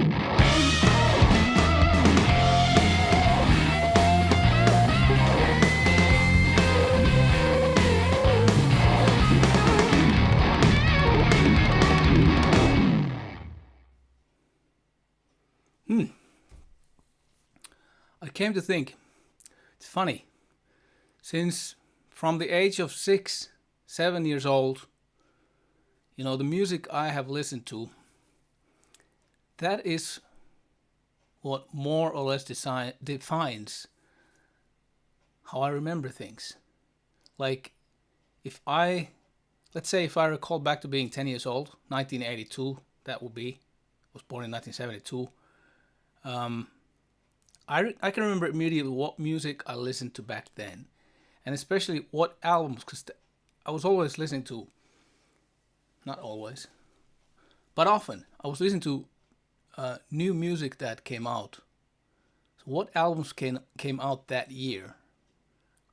I came to think, it's funny, since from the age of 6, 7 years old, the music I have listened to, that is what more or less defines how I remember things. Like, let's say if I recall back to being 10 years old, 1982, that would be, I was born in 1972, I can remember immediately what music I listened to back then, and especially what albums, because I was always listening to, not always, but often, I was listening to new music that came out. So what albums came out that year?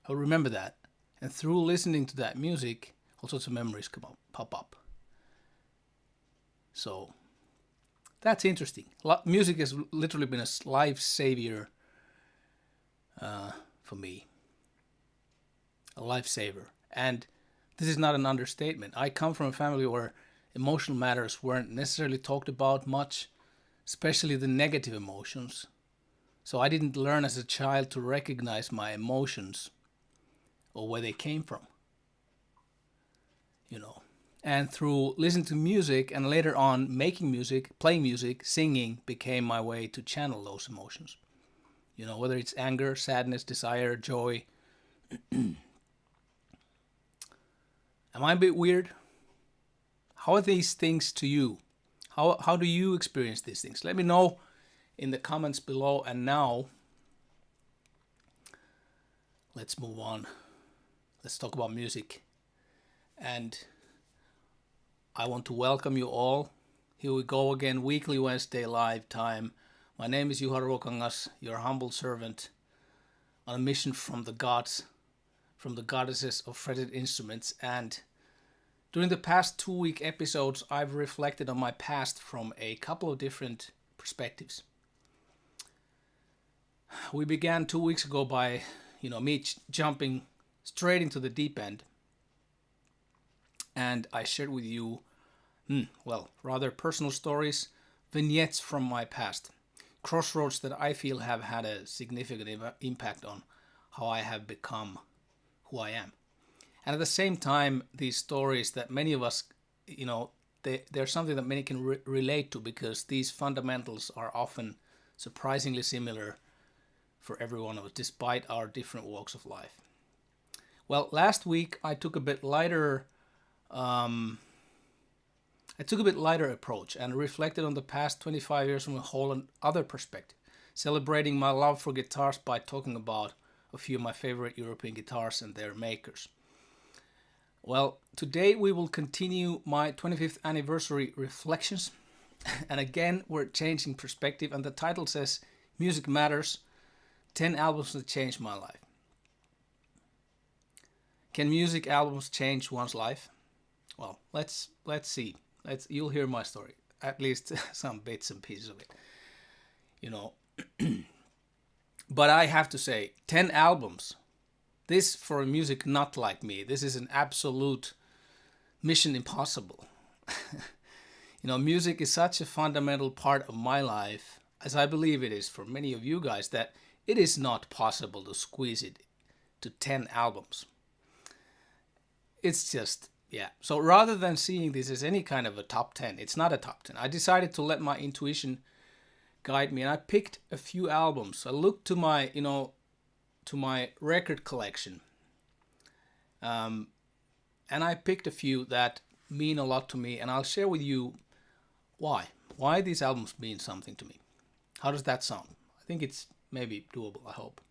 I remember that, and through listening to that music, all sorts of memories pop up. So that's interesting. Music has literally been a life savior for me. A lifesaver. And this is not an understatement. I come from a family where emotional matters weren't necessarily talked about much, especially the negative emotions. So I didn't learn as a child to recognize my emotions or where they came from. And through listening to music and later on making music, playing music, singing became my way to channel those emotions. Whether it's anger, sadness, desire, joy. Am I a bit weird? How are these things to you? How do you experience these things? Let me know in the comments below. And now, let's move on. Let's talk about music. And I want to welcome you all. Here we go again, weekly Wednesday live time. My name is Juha Ruokangas, your humble servant on a mission from the gods, from the goddesses of fretted instruments. And during the past 2-week episodes, I've reflected on my past from a couple of different perspectives. We began 2 weeks ago by, me jumping straight into the deep end. And I shared with you, rather personal stories, vignettes from my past. Crossroads that I feel have had a significant impact on how I have become who I am. And at the same time, these stories that many of us, they're something that many can relate to, because these fundamentals are often surprisingly similar for every one of us, despite our different walks of life. Well, last week I took a bit lighter approach and reflected on the past 25 years from a whole other perspective, celebrating my love for guitars by talking about a few of my favorite European guitars and their makers. Well, today we will continue my 25th anniversary reflections, and again we're changing perspective, and the title says Music Matters, 10 albums that changed my life. Can music albums change one's life? Well, let's see. You'll hear my story, at least some bits and pieces of it. But I have to say, 10 albums. This, for a music nut like me, this is an absolute mission impossible. Music is such a fundamental part of my life, as I believe it is for many of you guys, that it is not possible to squeeze it to 10 albums. It's just, So rather than seeing this as any kind of a top 10, it's not a top 10. I decided to let my intuition guide me, and I picked a few albums. I looked to my, to my record collection, and I picked a few that mean a lot to me, and I'll share with you why these albums mean something to me. How does that sound? I think it's maybe doable, I hope.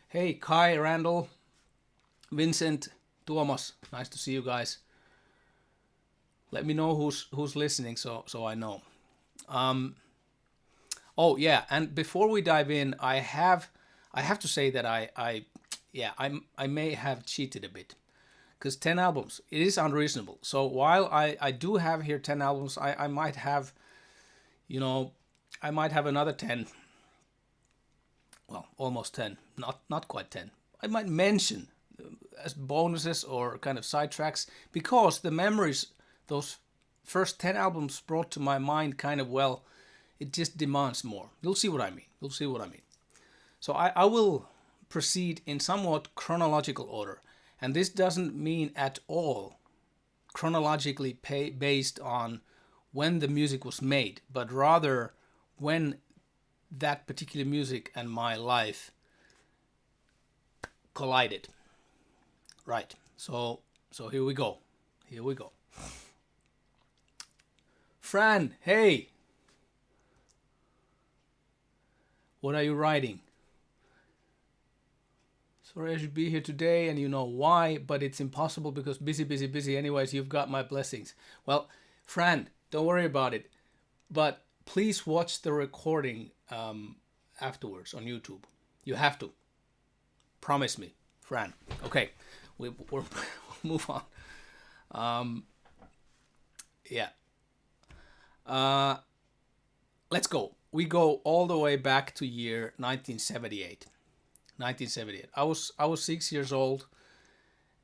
Hey, Kai, Randall, Vincent, Tuomas, nice to see you guys. Let me know who's listening, so I know. And before we dive in, I have to say that I may have cheated a bit, because 10 albums, it is unreasonable. So while I do have here 10 albums, I might have, I might have another 10. Well, almost 10. Not quite 10. I might mention as bonuses or kind of sidetracks, because the memories those first 10 albums brought to my mind kind of, well, it just demands more. You'll see what I mean. So I will proceed in somewhat chronological order. And this doesn't mean at all chronologically based on when the music was made, but rather when that particular music and my life collided. Right. So here we go. Fran, hey. What are you writing? Sorry, I should be here today, and you know why, but it's impossible because busy. Anyways, you've got my blessings. Well, Fran, don't worry about it, but please watch the recording afterwards on YouTube. You have to. Promise me, Fran. Okay, we'll move on. Yeah. Let's go. We go all the way back to year 1978. 1978. I was 6 years old,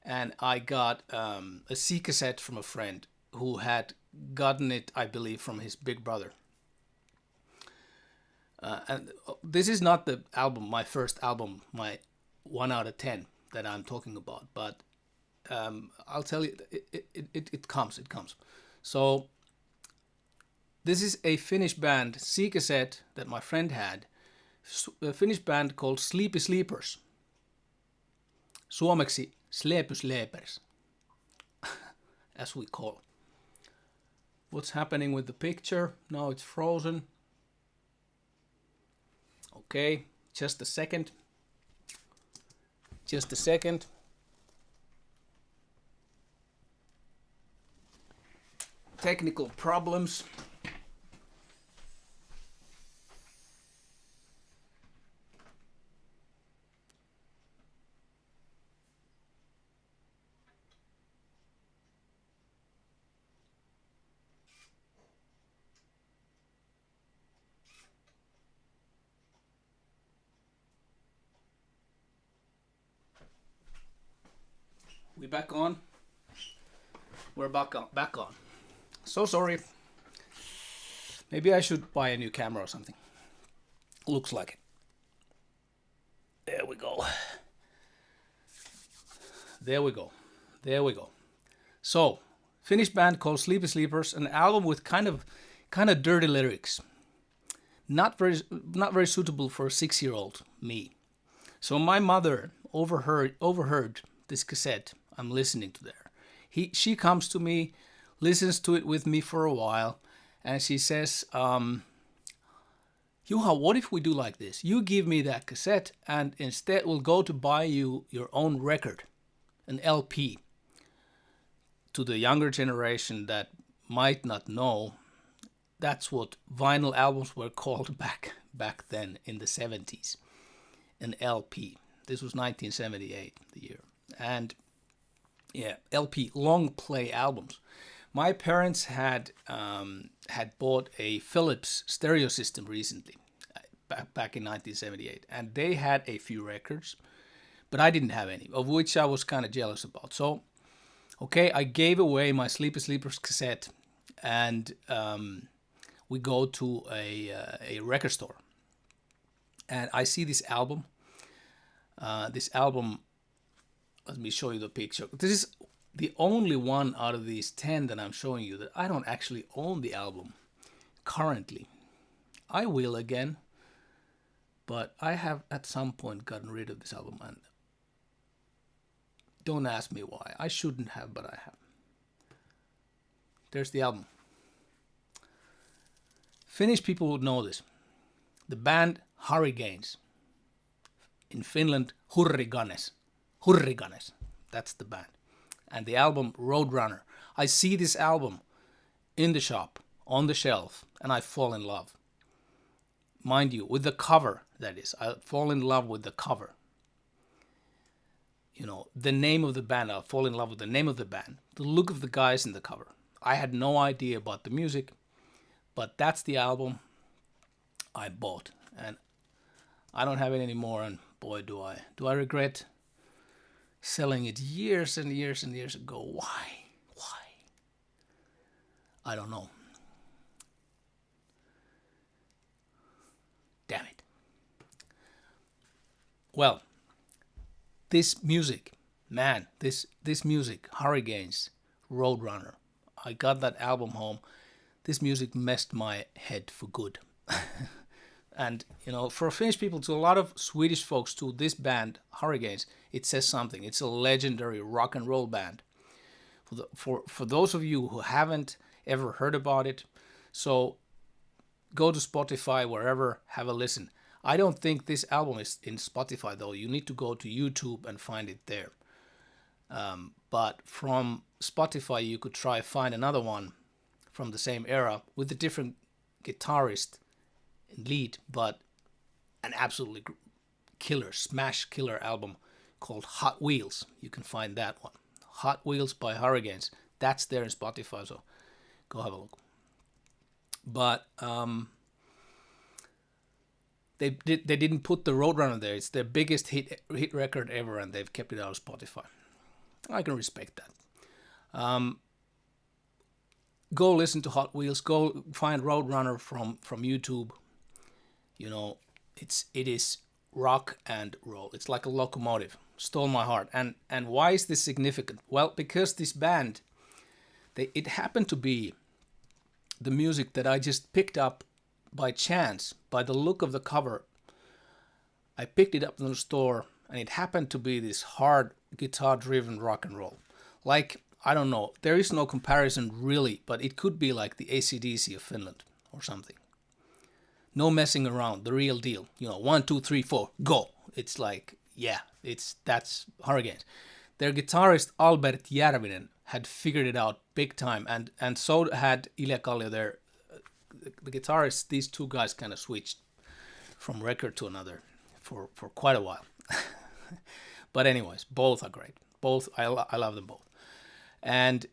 and I got a C cassette from a friend who had gotten it, I believe, from his big brother. And this is not the album, my first album, my 1 out of 10 that I'm talking about, but I'll tell you, it comes. So this is a Finnish band, C cassette, that my friend had. A Finnish band called Sleepy Sleepers. Suomeksi Sleepy Sleepers, as we call. What's happening with the picture? Now it's frozen. Okay, just a second. Technical problems. We back on? We're back on. So sorry. Maybe I should buy a new camera or something. Looks like it. There we go. So, Finnish band called Sleepy Sleepers, an album with kind of dirty lyrics. Not very suitable for a 6-year-old me. So my mother overheard this cassette I'm listening to there. She comes to me, listens to it with me for a while, and she says, Juha, what if we do like this? You give me that cassette, and instead we'll go to buy you your own record, an LP. To the younger generation that might not know, that's what vinyl albums were called back then in the 70s. An LP. This was 1978, the year. And yeah, LP, long play albums. My parents had bought a Philips stereo system recently, back in 1978, and they had a few records, but I didn't have any, of which I was kind of jealous about. So, okay, I gave away my Sleepy Sleepers cassette, and we go to a record store, and I see this album. Let me show you the picture. This is the only one out of these 10 that I'm showing you that I don't actually own the album currently. I will again, but I have at some point gotten rid of this album, and don't ask me why. I shouldn't have, but I have. There's the album. Finnish people would know this. The band Hurricanes. In Finland, Hurrikangas. That's the band. And the album Roadrunner. I see this album in the shop, on the shelf, and I fall in love. Mind you, with the cover, that is. I fall in love with the cover. You know, the name of the band, I fall in love with the name of the band. The look of the guys in the cover. I had no idea about the music, but that's the album. I bought, and I don't have it anymore. And boy, do I regret selling it years and years and years ago. Why? I don't know. Damn it. Well, this music, man, this music, Hurricanes, Roadrunner. I got that album home. This music messed my head for good. And, for Finnish people, to a lot of Swedish folks, to this band, Hurricanes, it says something. It's a legendary rock and roll band. For those of you who haven't ever heard about it, so go to Spotify, wherever, have a listen. I don't think this album is in Spotify, though. You need to go to YouTube and find it there. But from Spotify, you could try find another one from the same era with a different guitarist and lead, but an absolutely smash killer album called Hot Wheels. You can find that one. Hot Wheels by Hurricanes. That's there in Spotify, so go have a look. But they didn't put the Roadrunner there. It's their biggest hit record ever, and they've kept it out of Spotify. I can respect that. Go listen to Hot Wheels. Go find Roadrunner from YouTube. It is rock and roll. It's like a locomotive. Stole my heart. And why is this significant? Well, because this band, it happened to be the music that I just picked up by chance, by the look of the cover. I picked it up in the store, and it happened to be this hard guitar-driven rock and roll. Like, I don't know, there is no comparison really, but it could be like the AC/DC of Finland or something. No messing around, the real deal. 1, 2, 3, 4, go. It's like, that's Hurricanes. Their guitarist Albert Järvinen had figured it out big time, and so had Ilja Kallio there. The guitarists, these two guys kind of switched from record to another for quite a while. But anyways, both are great. Both, I love them both. And,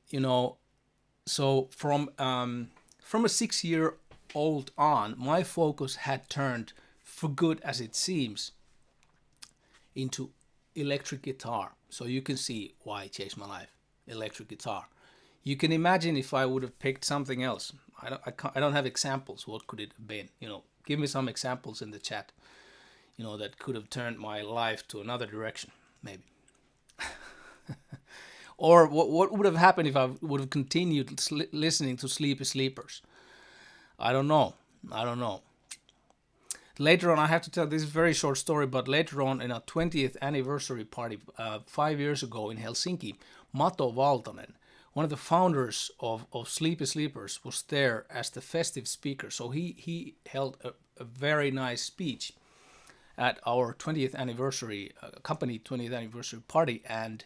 so from a 6-year-old on, my focus had turned, for good as it seems, into electric guitar. So you can see why I changed my life. Electric guitar. You can imagine if I would have picked something else. I don't have examples. What could it have been? Give me some examples in the chat. That could have turned my life to another direction, maybe. Or what would have happened if I would have continued listening to Sleepy Sleepers? I don't know. Later on, I have to tell this is a very short story, but later on in a 20th anniversary party 5 years ago in Helsinki, Mato Valtonen, one of the founders of Sleepy Sleepers, was there as the festive speaker. So he held a very nice speech at our 20th anniversary, company 20th anniversary party, and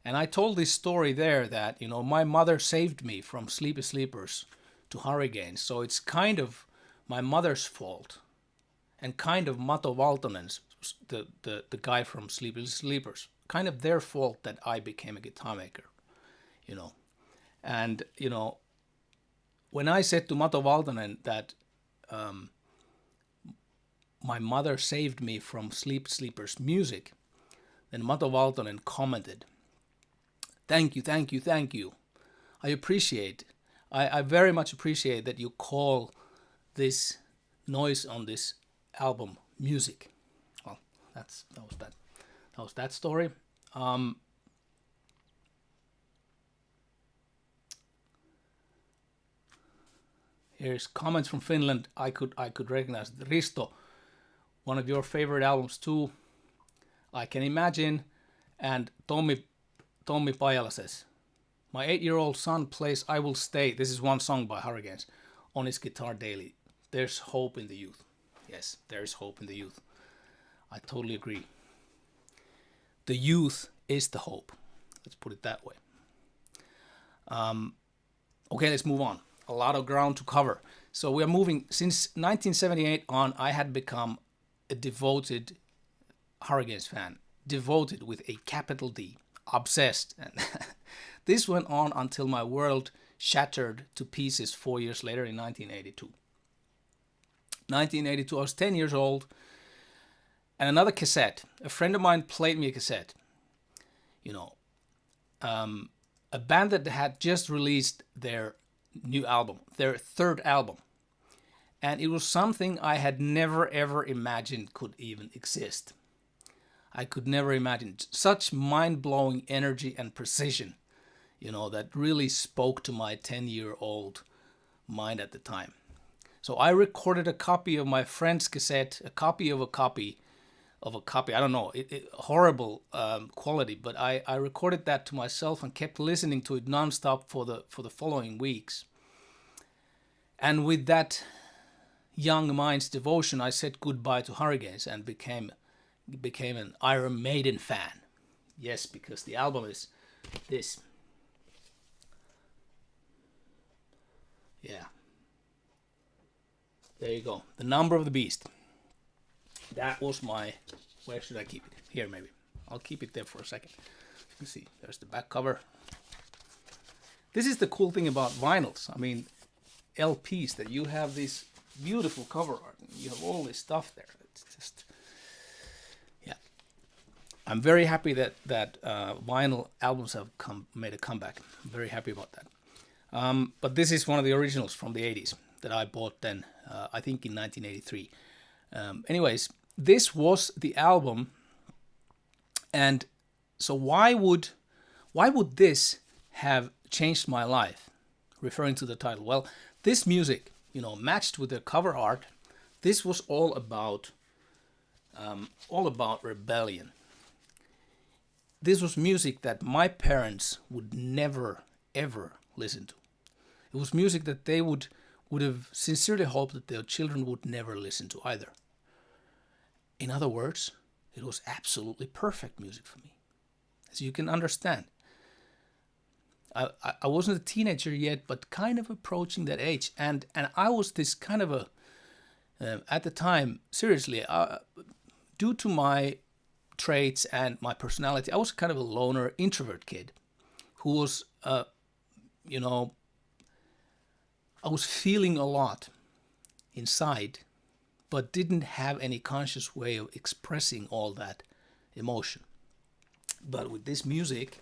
I told this story there that, my mother saved me from Sleepy Sleepers to Hurricanes, so it's kind of my mother's fault, and kind of Mato Valtonen's, the guy from Sleepy Sleepers, kind of their fault that I became a guitar maker, And, when I said to Mato Valtonen that my mother saved me from Sleepy Sleepers music, then Mato Valtonen commented, Thank you. I appreciate, I very much appreciate that you call this noise on this album music. Well, that was that story. Here's comments from Finland. I could recognize Risto, one of your favorite albums too. I can imagine. And Tommi Pajala says, my 8-year-old son plays I Will Stay. This is one song by Hurricanes on his guitar daily. There's hope in the youth. Yes, there's hope in the youth. I totally agree. The youth is the hope. Let's put it that way. Okay, let's move on. A lot of ground to cover. So we are moving. Since 1978 on, I had become a devoted Hurricanes fan. Devoted with a capital D. Obsessed. And this went on until my world shattered to pieces 4 years later in 1982. 1982. I was 10 years old. And another cassette. A friend of mine played me a cassette. You know, a band that had just released their new album, their third album. And it was something I had never ever imagined could even exist. I could never imagine such mind-blowing energy and precision, you know, that really spoke to my 10-year-old mind at the time. So I recorded a copy of my friend's cassette, a copy of a copy of a copy. I don't know, horrible quality, but I recorded that to myself and kept listening to it nonstop for the following weeks. And with that young mind's devotion, I said goodbye to Hurricanes and became an Iron Maiden fan. Yes, because the album is this. Yeah. There you go. The Number of the Beast. That was my... Where should I keep it? Here, maybe. I'll keep it there for a second. You can see, there's the back cover. This is the cool thing about vinyls. I mean, LPs, that you have this beautiful cover art. You have all this stuff there. It's just... Yeah. I'm very happy that vinyl albums have made a comeback. I'm very happy about that. But this is one of the originals from the 80s that I bought then, I think in 1983. Anyways, this was the album, and so why would this have changed my life? Referring to the title. Well, this music, you know, matched with the cover art, this was all about rebellion. This was music that my parents would never ever listen to. It was music that they would have sincerely hoped that their children would never listen to either. In other words, it was absolutely perfect music for me, as you can understand. I wasn't a teenager yet, but kind of approaching that age, and I was this kind of a at the time, seriously, due to my traits and my personality, I was kind of a loner introvert kid who was you know, I was feeling a lot inside, but didn't have any conscious way of expressing all that emotion. But with this music,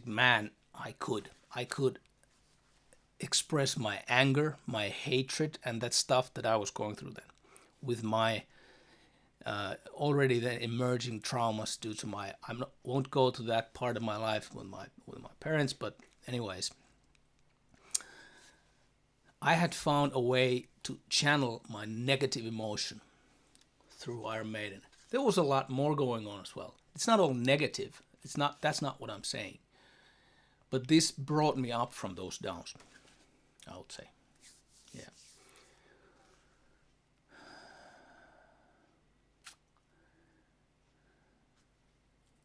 man, I could express my anger, my hatred, and that stuff that I was going through then, with my already then emerging traumas due to my... won't go to that part of my life with my parents, but anyways, I had found a way to channel my negative emotion through Iron Maiden. There was a lot more going on as well. It's not all negative. That's not what I'm saying. But this brought me up from those downs, I would say. Yeah.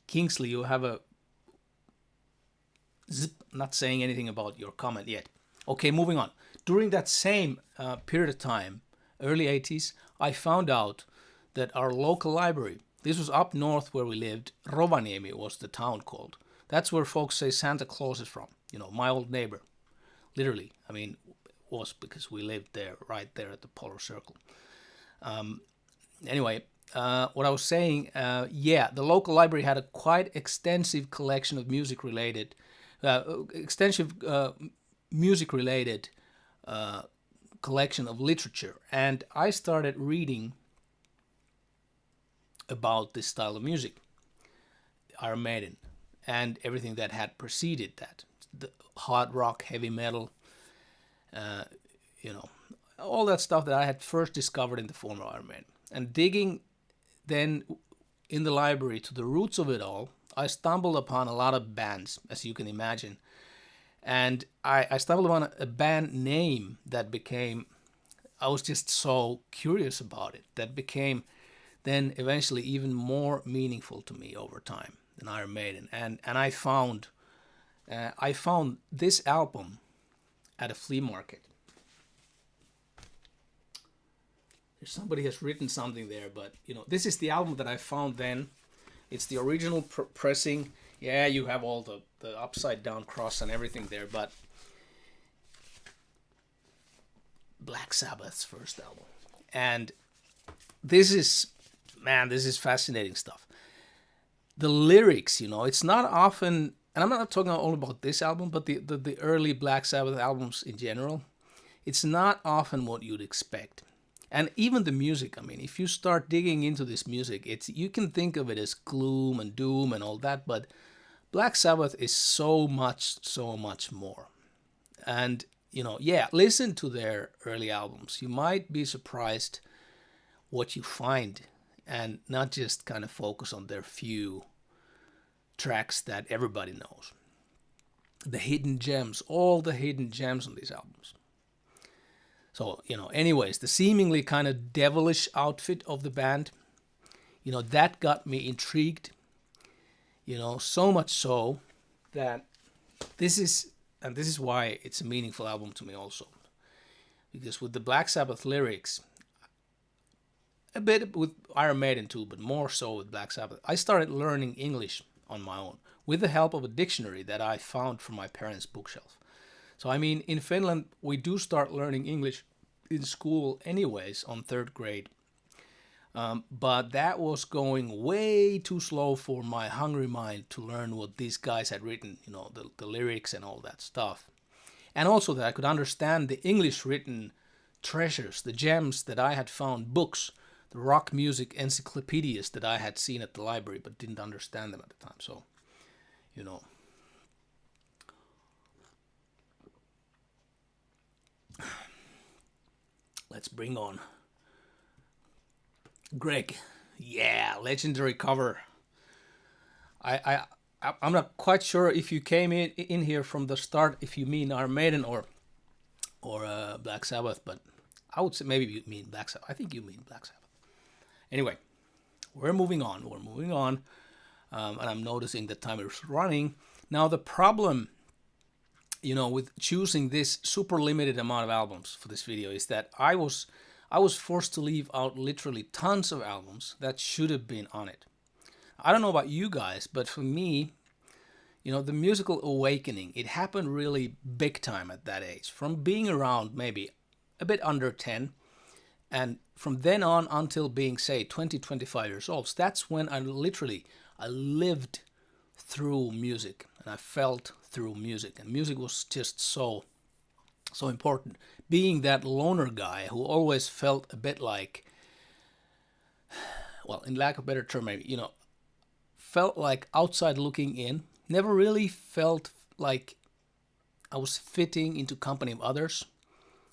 Kingsley, you have a zip, not saying anything about your comment yet. Okay, moving on. During that same period of time, early 80s, I found out that our local library, this was up north where we lived, Rovaniemi was the town called. That's where folks say Santa Claus is from. You know, my old neighbor. Literally, I mean, was because we lived there, right there at the Polar Circle. Anyway, what I was saying, the local library had a quite extensive collection of music-related collection of literature, and I started reading about this style of music, Iron Maiden, and everything that had preceded that, the hard rock, heavy metal, you know, all that stuff that I had first discovered in the form of Iron Maiden. And digging then in the library to the roots of it all, I stumbled upon a lot of bands, as you can imagine. And I stumbled upon a band name that became, I was just so curious about it, that became then eventually even more meaningful to me over time than Iron Maiden. And I found this album at a flea market. Somebody has written something there, but you know, this is the album that I found then. It's the original pressing. Yeah, you have all the upside down cross and everything there, but Black Sabbath's first album. And this is, man, this is fascinating stuff. The lyrics, it's not often, and I'm not talking only about this album, but the early Black Sabbath albums in general, it's not often what you'd expect. And even the music, I mean, if you start digging into this music, you can think of it as gloom and doom and all that, but Black Sabbath is so much more. And, listen to their early albums. You might be surprised what you find, and not just kind of focus on their few tracks that everybody knows. The hidden gems, all the hidden gems on these albums. So, anyways, the seemingly kind of devilish outfit of the band, that got me intrigued, so much so that this is why it's a meaningful album to me also. Because with the Black Sabbath lyrics, a bit with Iron Maiden too, but more so with Black Sabbath, I started learning English on my own with the help of a dictionary that I found from my parents' bookshelf. So, I mean, in Finland, we do start learning English in school anyways on third grade. But that was going way too slow for my hungry mind to learn what these guys had written, the lyrics and all that stuff. And also that I could understand the English written treasures, the gems that I had found, books, the rock music encyclopedias that I had seen at the library but didn't understand them at the time. So, let's bring on Greg. Yeah, legendary cover. I'm not quite sure if you came in here from the start, if you mean Iron Maiden or Black Sabbath, but I would say maybe you mean Black Sabbath. I think you mean Black Sabbath. Anyway, we're moving on. And I'm noticing the timer is running. Now the problem, with choosing this super limited amount of albums for this video is that I was forced to leave out literally tons of albums that should have been on it. I don't know about you guys, but for me, the musical awakening, it happened really big time at that age. From being around maybe a bit under 10, and from then on until being, say, 20, 25 years old, that's when I lived through music, and I felt through music, and music was just so important. Being that loner guy who always felt a bit like, well, in lack of a better term, maybe, felt like outside looking in, never really felt like I was fitting into company of others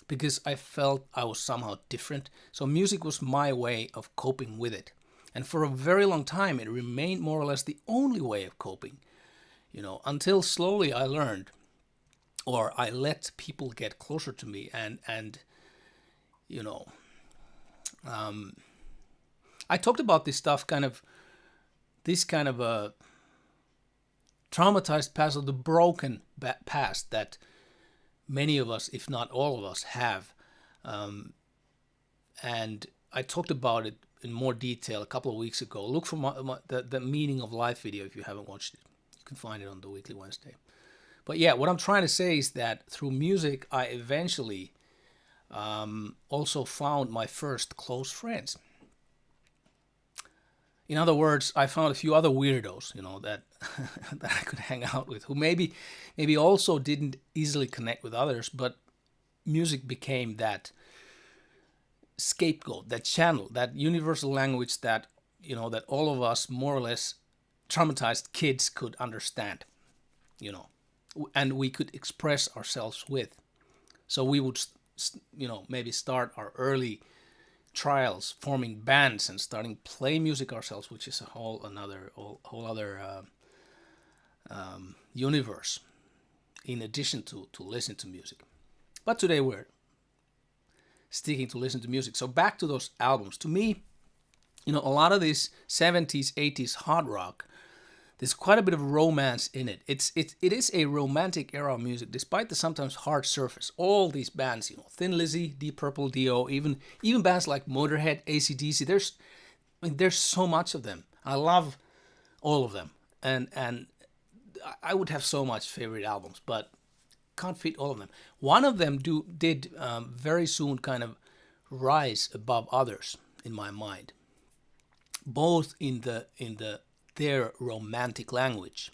because I felt I was somehow different. So music was my way of coping with it. And for a very long time, it remained more or less the only way of coping, until slowly I learned, or I let people get closer to me, and I talked about this stuff, this kind of a traumatized past, or the broken past that many of us, if not all of us, have. And I talked about it in more detail a couple of weeks ago. Look for the Meaning of Life video if you haven't watched it. You can find it on the Weekly Wednesday. But yeah, what I'm trying to say is that through music, I eventually also found my first close friends. In other words, I found a few other weirdos, that that I could hang out with, who maybe also didn't easily connect with others, but music became that scapegoat, that channel, that universal language that, that all of us more or less traumatized kids could understand, and we could express ourselves with. So we would, maybe start our early trials, forming bands and starting play music ourselves, which is a whole other universe, in addition to listen to music. But today we're sticking to listen to music. So back to those albums. To me, a lot of this 70s, 80s hard rock, there's quite a bit of romance in it. It is a romantic era of music, despite the sometimes hard surface. All these bands, Thin Lizzy, Deep Purple, Dio, even bands like Motorhead, AC/DC. There's so much of them. I love all of them, and I would have so much favorite albums. But can't fit all of them. One of them did very soon kind of rise above others in my mind, both in their romantic language,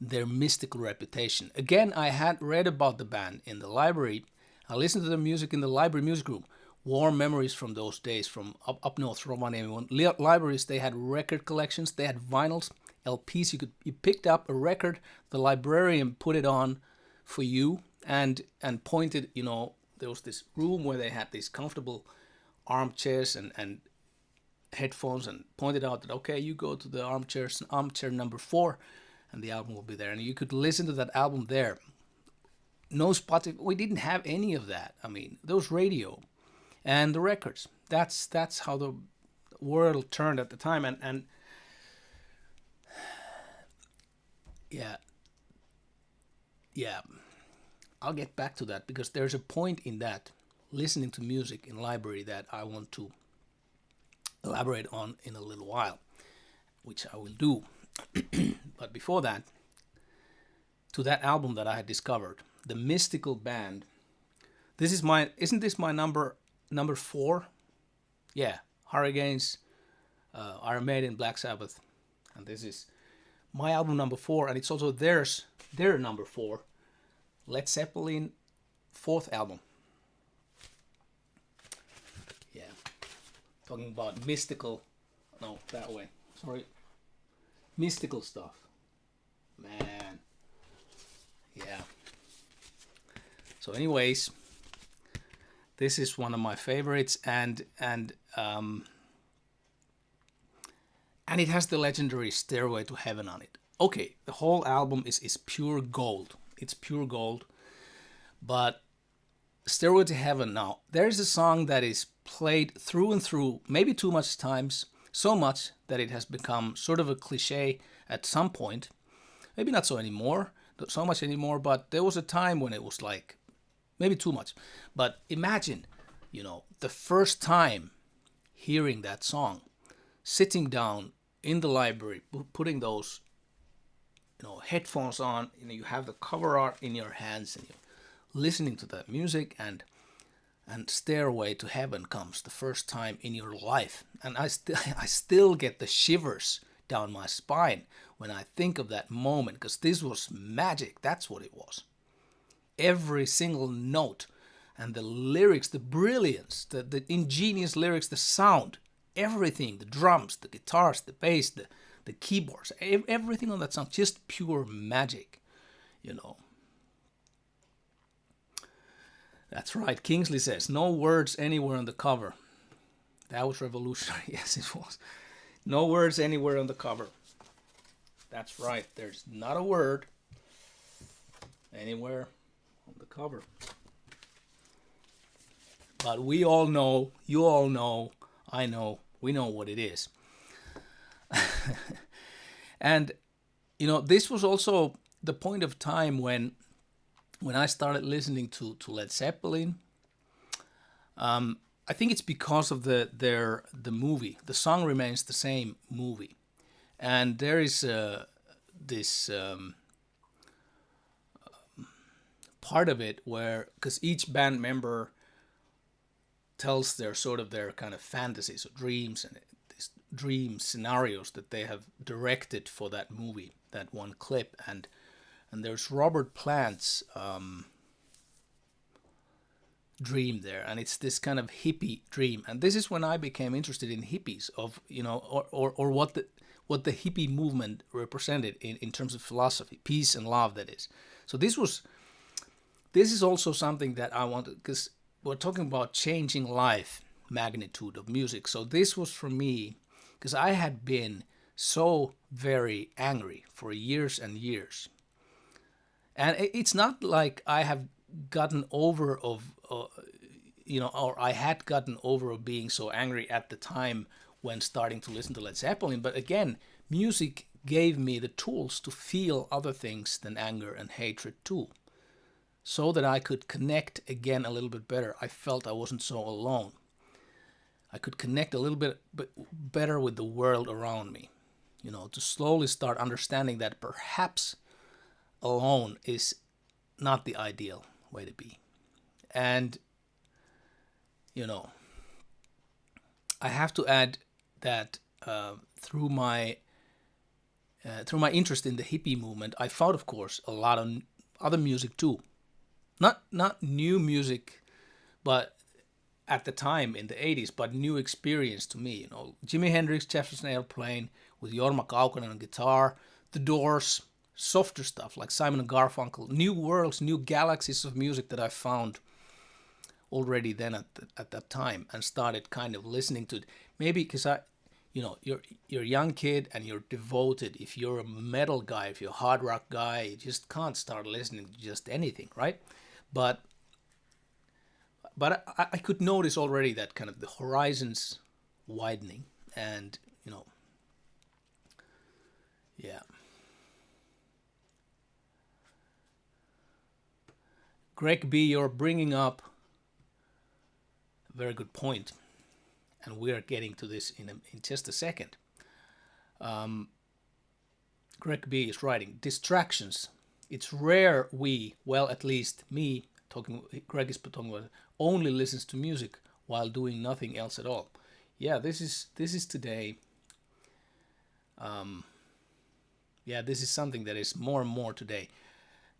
their mystical reputation. Again, I had read about the band in the library. I listened to the music in the library music room. Warm memories from those days from up north, Rovaniemi. When libraries, they had record collections, they had vinyls, LPs. You picked up a record, the librarian put it on for you and pointed, there was this room where they had these comfortable armchairs and headphones, and pointed out that, okay, you go to the armchair number 4, and the album will be there. And you could listen to that album there. No Spotify, we didn't have any of that. I mean, there was radio and the records. That's how the world turned at the time. And yeah, I'll get back to that, because there's a point in that, listening to music in library, that I want to elaborate on in a little while, which I will do. But before that, to that album that I had discovered, the mystical band. Isn't this my number 4? Yeah, Hurricanes, Iron Maiden, Black Sabbath, and this is my album number 4, and it's also their number 4, Led Zeppelin, 4th album. Yeah, talking about mystical, no, that way, sorry, mystical stuff, man. Yeah. So anyways, this is one of my favorites, and it has the legendary Stairway to Heaven on it. Okay, the whole album is pure gold. It's pure gold. But Stairway to Heaven, now, there's a song that is played through and through, maybe too much times, so much that it has become sort of a cliche at some point. Maybe not so much anymore, but there was a time when it was like, maybe too much. But imagine, the first time hearing that song, sitting down in the library, putting those, headphones on, you have the cover art in your hands, and you're listening to that music, and Stairway to Heaven comes the first time in your life. And I still get the shivers down my spine when I think of that moment, because this was magic. That's what it was. Every single note and the lyrics, the brilliance, the ingenious lyrics, the sound, everything, the drums, the guitars, the bass, the keyboards, everything on that song, just pure magic, That's right. Kingsley says, no words anywhere on the cover. That was revolutionary. Yes, it was. No words anywhere on the cover. That's right. There's not a word anywhere on the cover. But we all know, you all know, I know, we know what it is. And, this was also the point of time when I started listening to Led Zeppelin. I think it's because of the movie. The song remains the same movie. And there is this part of it where, because each band member tells their kind of fantasies or dreams and these dream scenarios that they have directed for that movie, that one clip, and there's Robert Plant's dream there, and it's this kind of hippie dream, and this is when I became interested in hippies, of or what the hippie movement represented in terms of philosophy, peace and love, that is. So this is also something that I wanted, because we're talking about changing life magnitude of music. So this was for me, because I had been so very angry for years and years. And it's not like I have gotten over or I had gotten over of being so angry at the time when starting to listen to Led Zeppelin. But again, music gave me the tools to feel other things than anger and hatred too, so that I could connect again a little bit better. I felt I wasn't so alone. I could connect a little bit better with the world around me, to slowly start understanding that perhaps alone is not the ideal way to be. And, you know, I have to add that through my interest in the hippie movement, I found, of course, a lot of other music too. Not new music, but at the time in the 80s, but new experience to me. You know, Jimi Hendrix, Jefferson Airplane with Jorma Kaukonen on guitar, The Doors, softer stuff like Simon and Garfunkel, new worlds, new galaxies of music that I found already then at that time, and started kind of listening to it. Maybe because you're a young kid and you're devoted. If you're a metal guy, if you're a hard rock guy, you just can't start listening to just anything, right? But I could notice already that kind of the horizons widening, and yeah. Greg B, you're bringing up a very good point, and we are getting to this in just a second. Greg B is writing, distractions. It's rare at least me, Greg is talking about, only listens to music while doing nothing else at all. Yeah, this is today. This is something that is more and more today.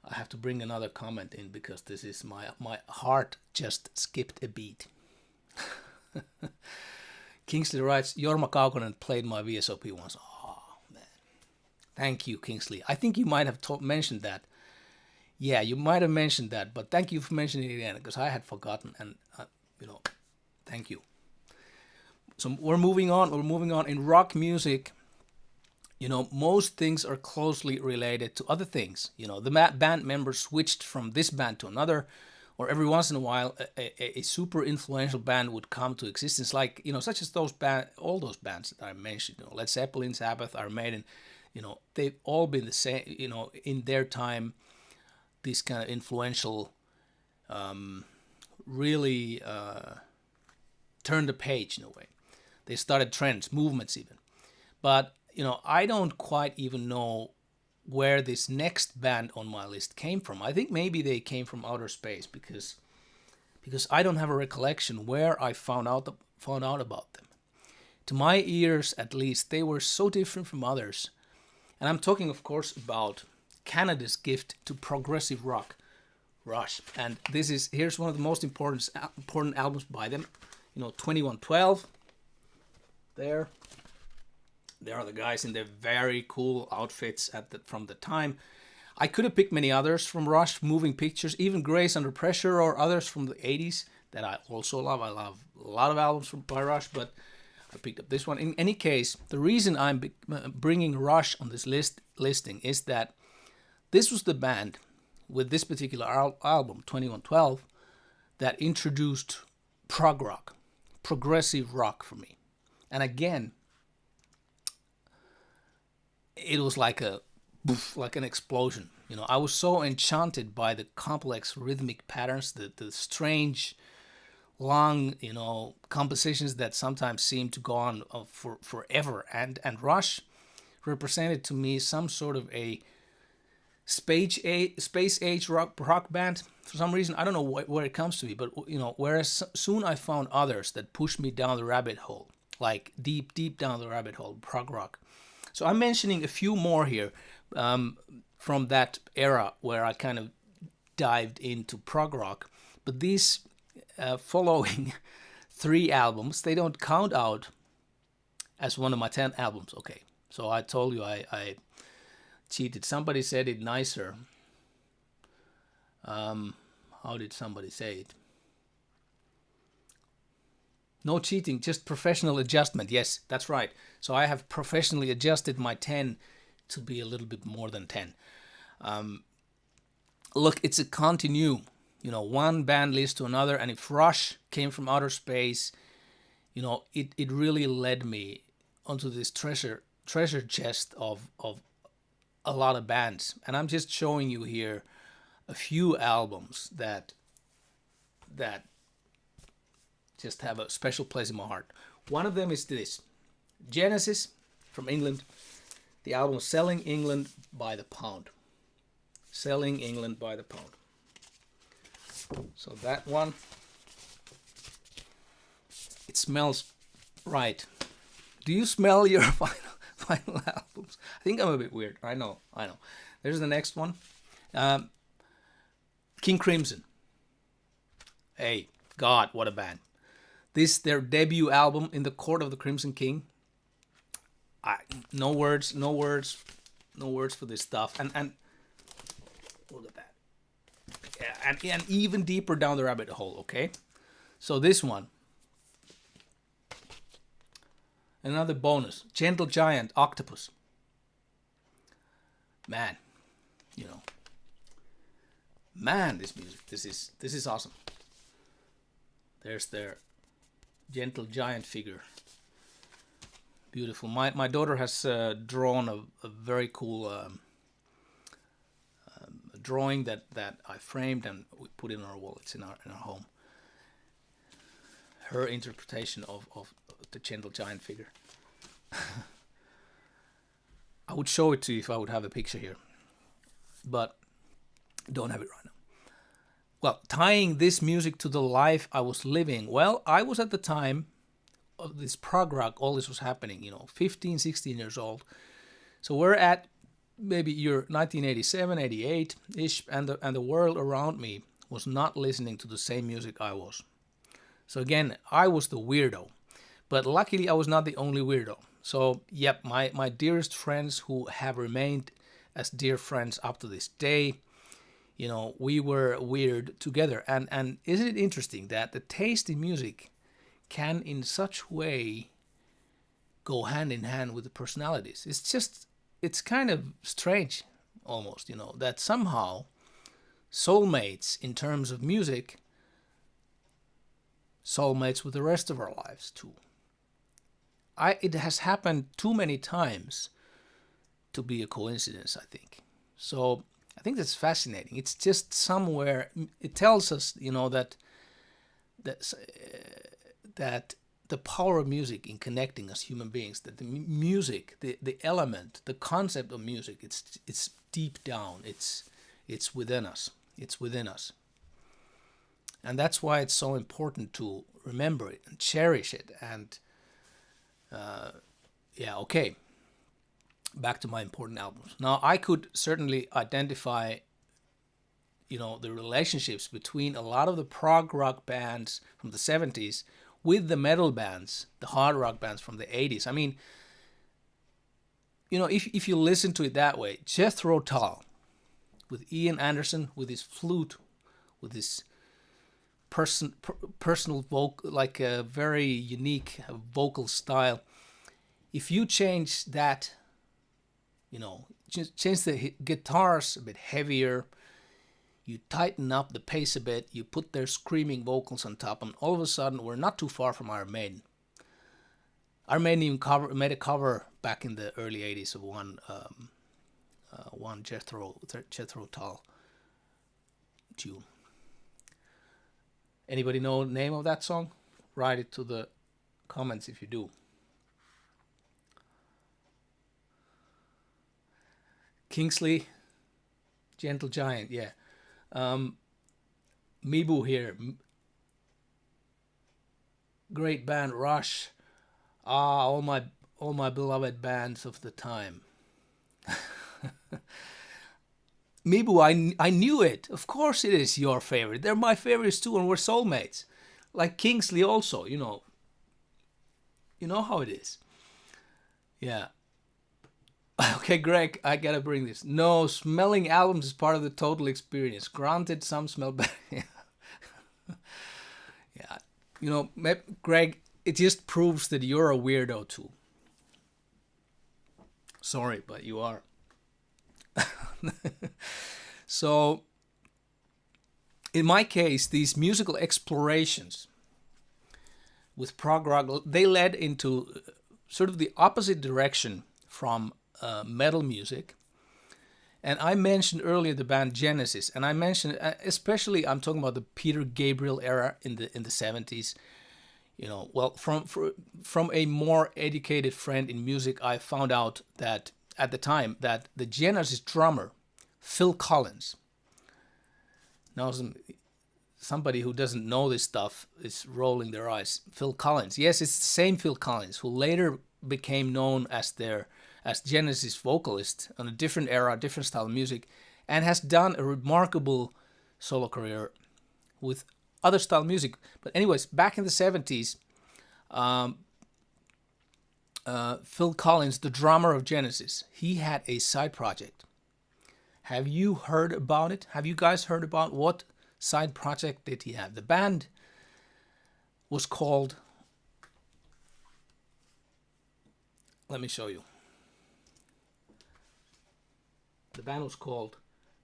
I have to bring another comment in because this is my heart just skipped a beat. Kingsley writes, Jorma Kaukonen played my VSOP once. Oh, man. Thank you, Kingsley. I think you might have mentioned that. Yeah, you might have mentioned that, but thank you for mentioning it again, because I had forgotten, and, thank you. So we're moving on. In rock music, most things are closely related to other things. The band members switched from this band to another, or every once in a while, a super influential band would come to existence, like, such as all those bands that I mentioned, Led Zeppelin, Sabbath, Iron Maiden, they've all been the same, in their time. These kind of influential, really turned the page in a way. They started trends, movements even. But, I don't quite even know where this next band on my list came from. I think maybe they came from outer space, because I don't have a recollection where I found out about them. To my ears, at least, they were so different from others. And I'm talking, of course, about Canada's gift to progressive rock, Rush. And here's one of the most important albums by them. 2112. There are the guys in their very cool outfits from the time. I could have picked many others from Rush, Moving Pictures, even Grace Under Pressure, or others from the 80s that I also love. I love a lot of albums by Rush, but I picked up this one. In any case, the reason I'm bringing Rush on this listing is that this was the band with this particular album, 2112, that introduced prog rock, progressive rock for me. And again, it was like an explosion. I was so enchanted by the complex rhythmic patterns, the strange, long, compositions that sometimes seem to go on for forever. And Rush represented to me some sort of a space age rock band. For some reason, I don't know where it comes to me, but whereas soon I found others that pushed me down the rabbit hole, like deep down the rabbit hole, prog rock. So I'm mentioning a few more here from that era where I kind of dived into prog rock. But these following 3 albums, they don't count out as one of my 10 albums. Okay, so I told you I cheated. Somebody said it nicer. How did somebody say it? No cheating, just professional adjustment. Yes, that's right. So I have professionally adjusted my 10 to be a little bit more than 10. Look, it's a continue. One band leads to another, and if Rush came from outer space, it really led me onto this treasure chest of a lot of bands. And I'm just showing you here a few albums that just have a special place in my heart. One of them is this, Genesis from England, the album Selling England by the Pound. Selling England by the Pound. So that one, it smells right. Do you smell your final albums? I think I'm a bit weird. I know. There's the next one. King Crimson. Hey, God, what a band. This, their debut album, In the Court of the Crimson King. No words for this stuff. And look at that. Yeah, and even deeper down the rabbit hole, okay? So this one. Another bonus. Gentle Giant, Octopus. Man, this music, this is awesome. There's their Gentle Giant figure. Beautiful. My daughter has drawn a very cool drawing that I framed and we put in our wall. It's in our home. Her interpretation of the Gentle Giant figure. I would show it to you if I would have a picture here, but don't have it right now. Well, tying this music to the life I was living. Well, I was at the time of this prog rock, all this was happening, 15, 16 years old. So we're at maybe year 1987, 88-ish, and the world around me was not listening to the same music I was. So again, I was the weirdo. But luckily, I was not the only weirdo. So, yep, my dearest friends who have remained as dear friends up to this day, we were weird together. And isn't it interesting that the taste in music can in such way go hand in hand with the personalities? It's kind of strange almost, that somehow soulmates in terms of music, soulmates with the rest of our lives too. It has happened too many times to be a coincidence, I think. So I think that's fascinating. It's just somewhere, it tells us, that the power of music in connecting us human beings, that the music, the element, the concept of music, it's deep down, it's within us. It's within us. And that's why it's so important to remember it and cherish it. And okay. Back to my important albums. Now, I could certainly identify, the relationships between a lot of the prog rock bands from the 70s with the metal bands, the hard rock bands from the 80s. I mean, if you listen to it that way, Jethro Tull, with Ian Anderson, with his flute, with his personal vocal, like a very unique vocal style. If you change that, change the guitars a bit heavier, you tighten up the pace a bit, you put their screaming vocals on top, and all of a sudden we're not too far from Iron Maiden. Iron Maiden even made a cover back in the early 80s of one Jethro Tull tune. Anybody know the name of that song? Write it to the comments if you do. Kingsley, Gentle Giant, yeah. Mibu here. Great band, Rush. All my beloved bands of the time. Mibu, I knew it. Of course it is your favorite. They're my favorites too, and we're soulmates. Like Kingsley also, you know how it is. Yeah. Okay, Greg, I gotta bring this. No, smelling albums is part of the total experience. Granted, some smell better. Yeah. Greg, it just proves that you're a weirdo too. Sorry, but you are. So, in my case, these musical explorations with prog rock, they led into sort of the opposite direction from metal music. And I mentioned earlier the band Genesis, and I mentioned especially I'm talking about the Peter Gabriel era in the 70s. From a more educated friend in music, I found out that at the time that the Genesis drummer Phil Collins. Now somebody who doesn't know this stuff is rolling their eyes. Phil Collins. Yes, it's the same Phil Collins who later became known as Genesis vocalist on a different era, different style of music, and has done a remarkable solo career with other style of music. But anyways, back in the 70s, Phil Collins, the drummer of Genesis, he had a side project. Have you heard about it? Have you guys heard about what side project did he have? The band was called, let me show you. The band was called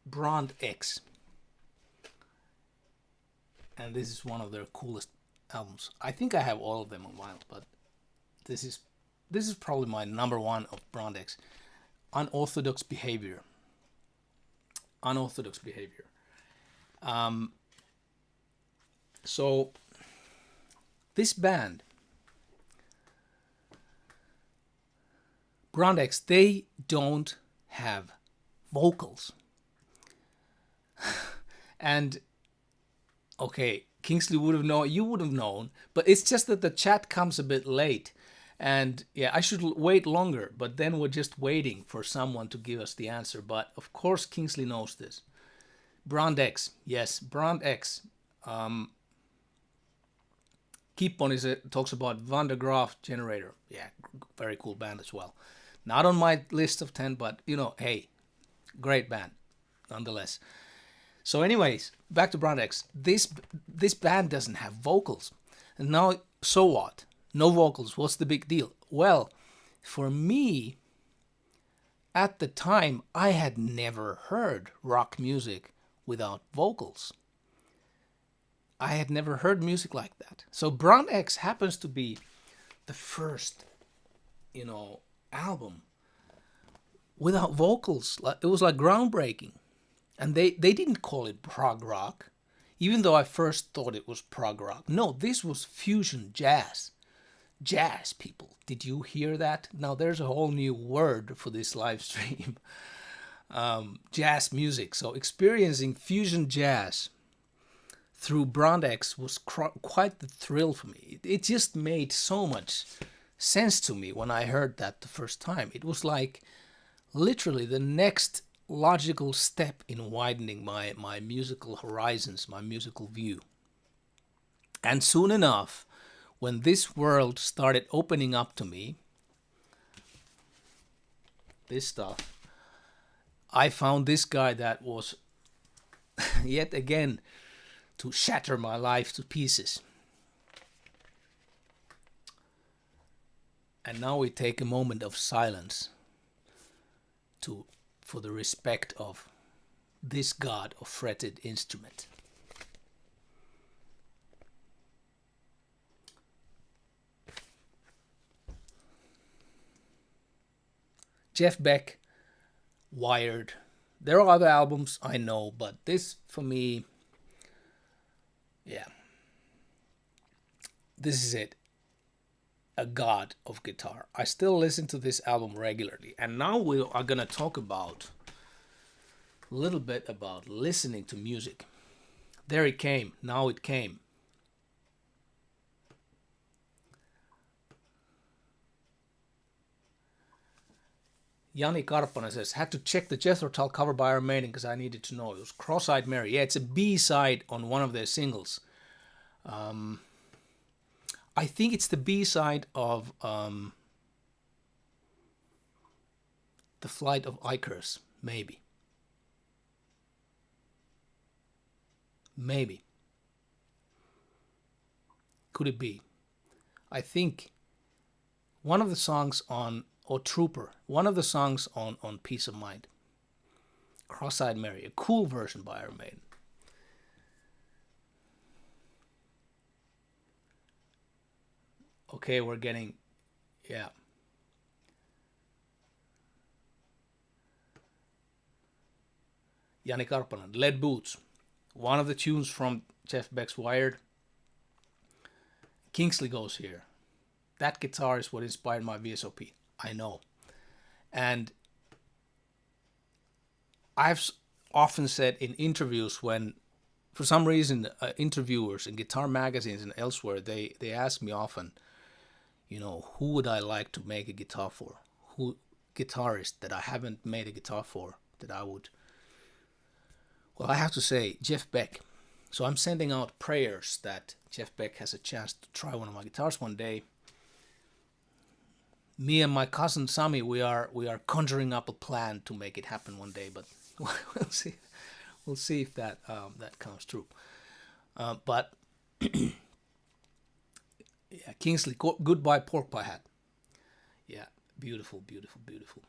Brand X. And this is one of their coolest albums. I think I have all of them on vinyl, but this is probably my number one of Brand X. Unorthodox Behavior. Unorthodox Behavior. So this band, Brand X, they don't have vocals. And okay, Kingsley would have known, you would have known, but it's just that the chat comes a bit late. And yeah, I should wait longer, but then we're just waiting for someone to give us the answer. But of course, Kingsley knows this. Brand X, yes, Brand X. Kippon talks about Van der Graaf Generator. Yeah, very cool band as well. Not on my list of 10, but hey, great band nonetheless. So anyways, back to Brand X. This band doesn't have vocals. And now, so what? No vocals. What's the big deal? Well, for me, at the time, I had never heard rock music without vocals. I had never heard music like that. So Brand X happens to be the first, album without vocals. It was like groundbreaking. And they didn't call it prog rock, even though I first thought it was prog rock. No, this was fusion jazz. Jazz, people. Did you hear that? Now there's a whole new word for this live stream. Jazz music. So experiencing fusion jazz through Brand X was quite the thrill for me. It just made so much sense to me when I heard that the first time. It was like literally the next logical step in widening my musical horizons, my musical view. And soon enough, when this world started opening up to me, this stuff, I found this guy that was yet again to shatter my life to pieces. And now we take a moment of silence for the respect of this god of fretted instrument. Jeff Beck, Wired. There are other albums, I know, but this, for me, yeah. This is it. A god of guitar. I still listen to this album regularly. And now we are going to talk about a little bit about listening to music. There it came. Now it came. Jani Karppanen says, had to check the Jethro Tull cover by Iron Maiden because I needed to know. It was Cross-Eyed Mary. Yeah, it's a B-side on one of their singles. I think it's the B-side of The Flight of Icarus. Maybe. Maybe. Could it be? I think one of the songs on, or Trooper, one of the songs on Peace of Mind. Cross-Eyed Mary, a cool version by Iron Maiden. Okay, we're getting, yeah. Jani Karppanen, Lead Boots. One of the tunes from Jeff Beck's Wired. Kingsley goes here. That guitar is what inspired my VSOP. I know. And I've often said in interviews when for some reason, interviewers in guitar magazines and elsewhere, they ask me often, who would I like to make a guitar for? Who guitarist that I haven't made a guitar for that I would? Well, I have to say Jeff Beck. So I'm sending out prayers that Jeff Beck has a chance to try one of my guitars one day. Me and my cousin Sami, we are conjuring up a plan to make it happen one day, but we'll see. We'll see if that comes true. But yeah, Kingsley, Goodbye Pork Pie Hat. Yeah, beautiful, beautiful, beautiful.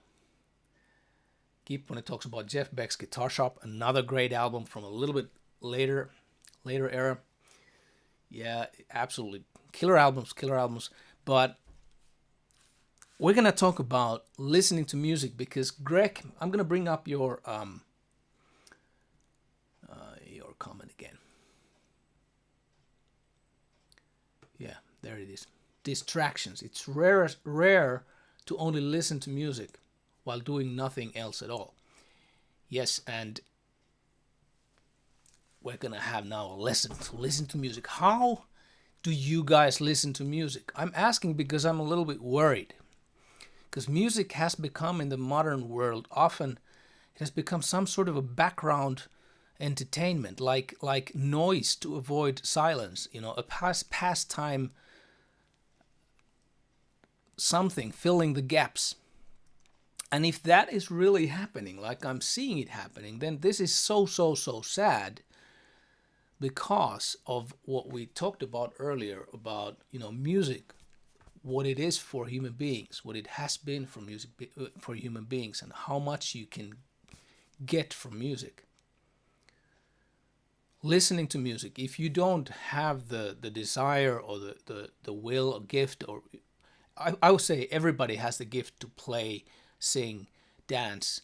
Keep when it talks about Jeff Beck's Guitar Shop, another great album from a little bit later era. Yeah, absolutely killer albums. But we're gonna talk about listening to music because Greg, I'm gonna bring up your comment again. Yeah, there it is. Distractions. It's rare to only listen to music while doing nothing else at all. Yes, and we're gonna have now a lesson to listen to music. How do you guys listen to music? I'm asking because I'm a little bit worried. Because music has become in the modern world often it has become some sort of a background entertainment, like noise to avoid silence, a pastime, something filling the gaps. And if that is really happening, like I'm seeing it happening, then this is so sad because of what we talked about earlier about, music, what it is for human beings, what it has been for music for human beings, and how much you can get from music. Listening to music, if you don't have the desire or the will or gift, or I would say everybody has the gift to play, sing, dance,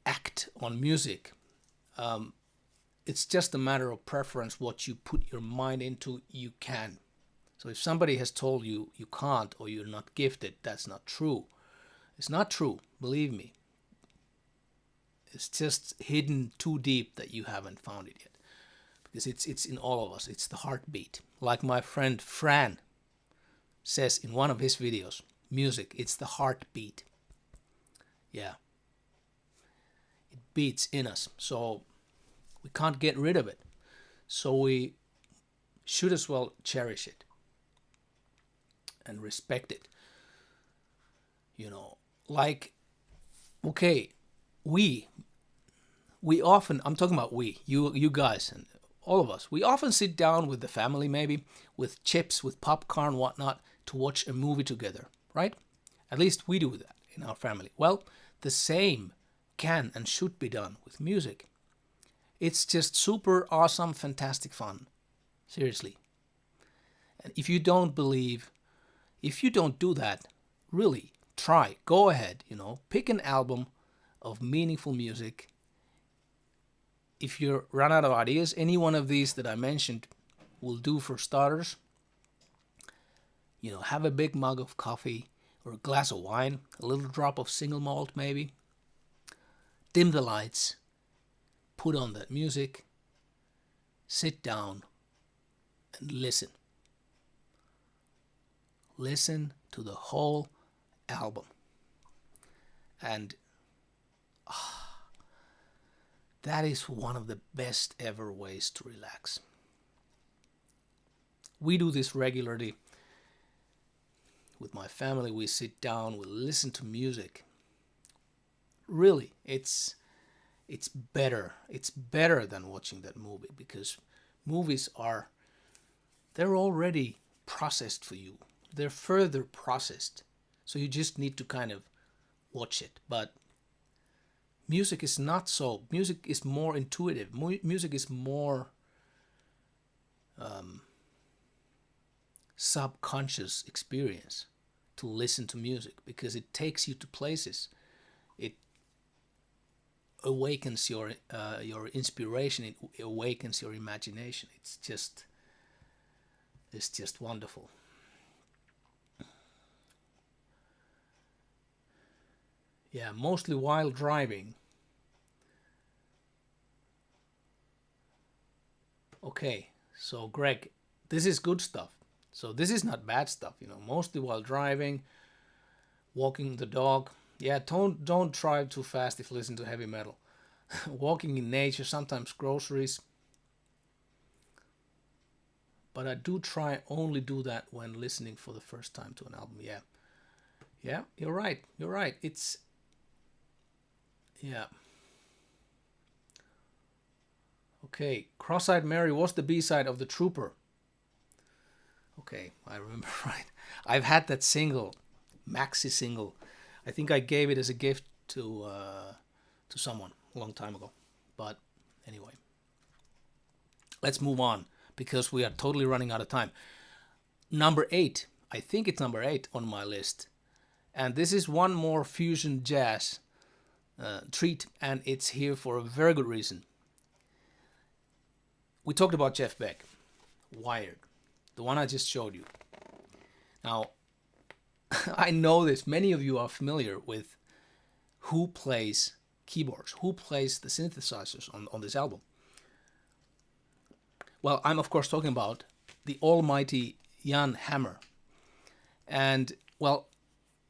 act on music. It's just a matter of preference. What you put your mind into, you can. So if somebody has told you you can't or you're not gifted, that's not true. It's not true, believe me. It's just hidden too deep that you haven't found it yet. Because it's in all of us. It's the heartbeat. Like my friend Fran says in one of his videos, music, it's the heartbeat. Yeah. It beats in us. So we can't get rid of it. So we should as well cherish it and respect it. Like, okay, we often, I'm talking about you guys and all of us, we often sit down with the family, maybe with chips, with popcorn, whatnot, to watch a movie together, right? At least we do that in our family. Well, the same can and should be done with music. It's just super awesome, fantastic fun. Seriously. And if you don't do that, really, try. Go ahead, pick an album of meaningful music. If you run out of ideas, any one of these that I mentioned will do for starters. Have a big mug of coffee or a glass of wine, a little drop of single malt maybe. Dim the lights, put on that music, sit down and listen. Listen to the whole album. And that is one of the best ever ways to relax. We do this regularly with my family. We sit down, we listen to music. Really, it's better. It's better than watching that movie because movies they're already processed for you. They're further processed. So you just need to kind of watch it. But music is not so. Music is more intuitive. Music is more subconscious experience to listen to music because it takes you to places. It awakens your inspiration. It awakens your imagination. It's just wonderful. Yeah, mostly while driving. Okay, so Greg, this is good stuff. So this is not bad stuff, mostly while driving, walking the dog. Yeah, don't drive too fast if you listen to heavy metal. Walking in nature, sometimes groceries. But I do try only do that when listening for the first time to an album. Yeah. Yeah, you're right. You're right. Yeah. Okay, Cross-Eyed Mary was the B-side of The Trooper. Okay, I remember right. I've had that single, maxi single. I think I gave it as a gift to someone a long time ago. But anyway, let's move on because we are totally running out of time. Number 8, I think it's number 8 on my list, and this is one more fusion jazz treat, and it's here for a very good reason. We talked about Jeff Beck, Wired, the one I just showed you. Now, I know this, many of you are familiar with who plays keyboards, who plays the synthesizers on this album. Well, I'm of course talking about the almighty Jan Hammer. And, well,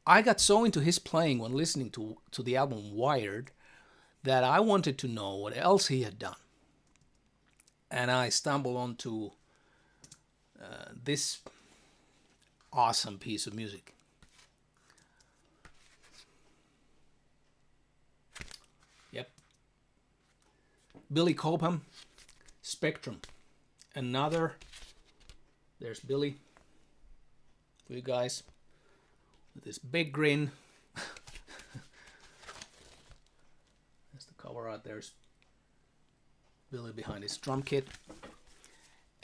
I got so into his playing when listening to the album Wired that I wanted to know what else he had done. And I stumbled onto this awesome piece of music. Yep. Billy Cobham, Spectrum. There's Billy for you guys with this big grin. There's the cover art. There's Billy behind his drum kit.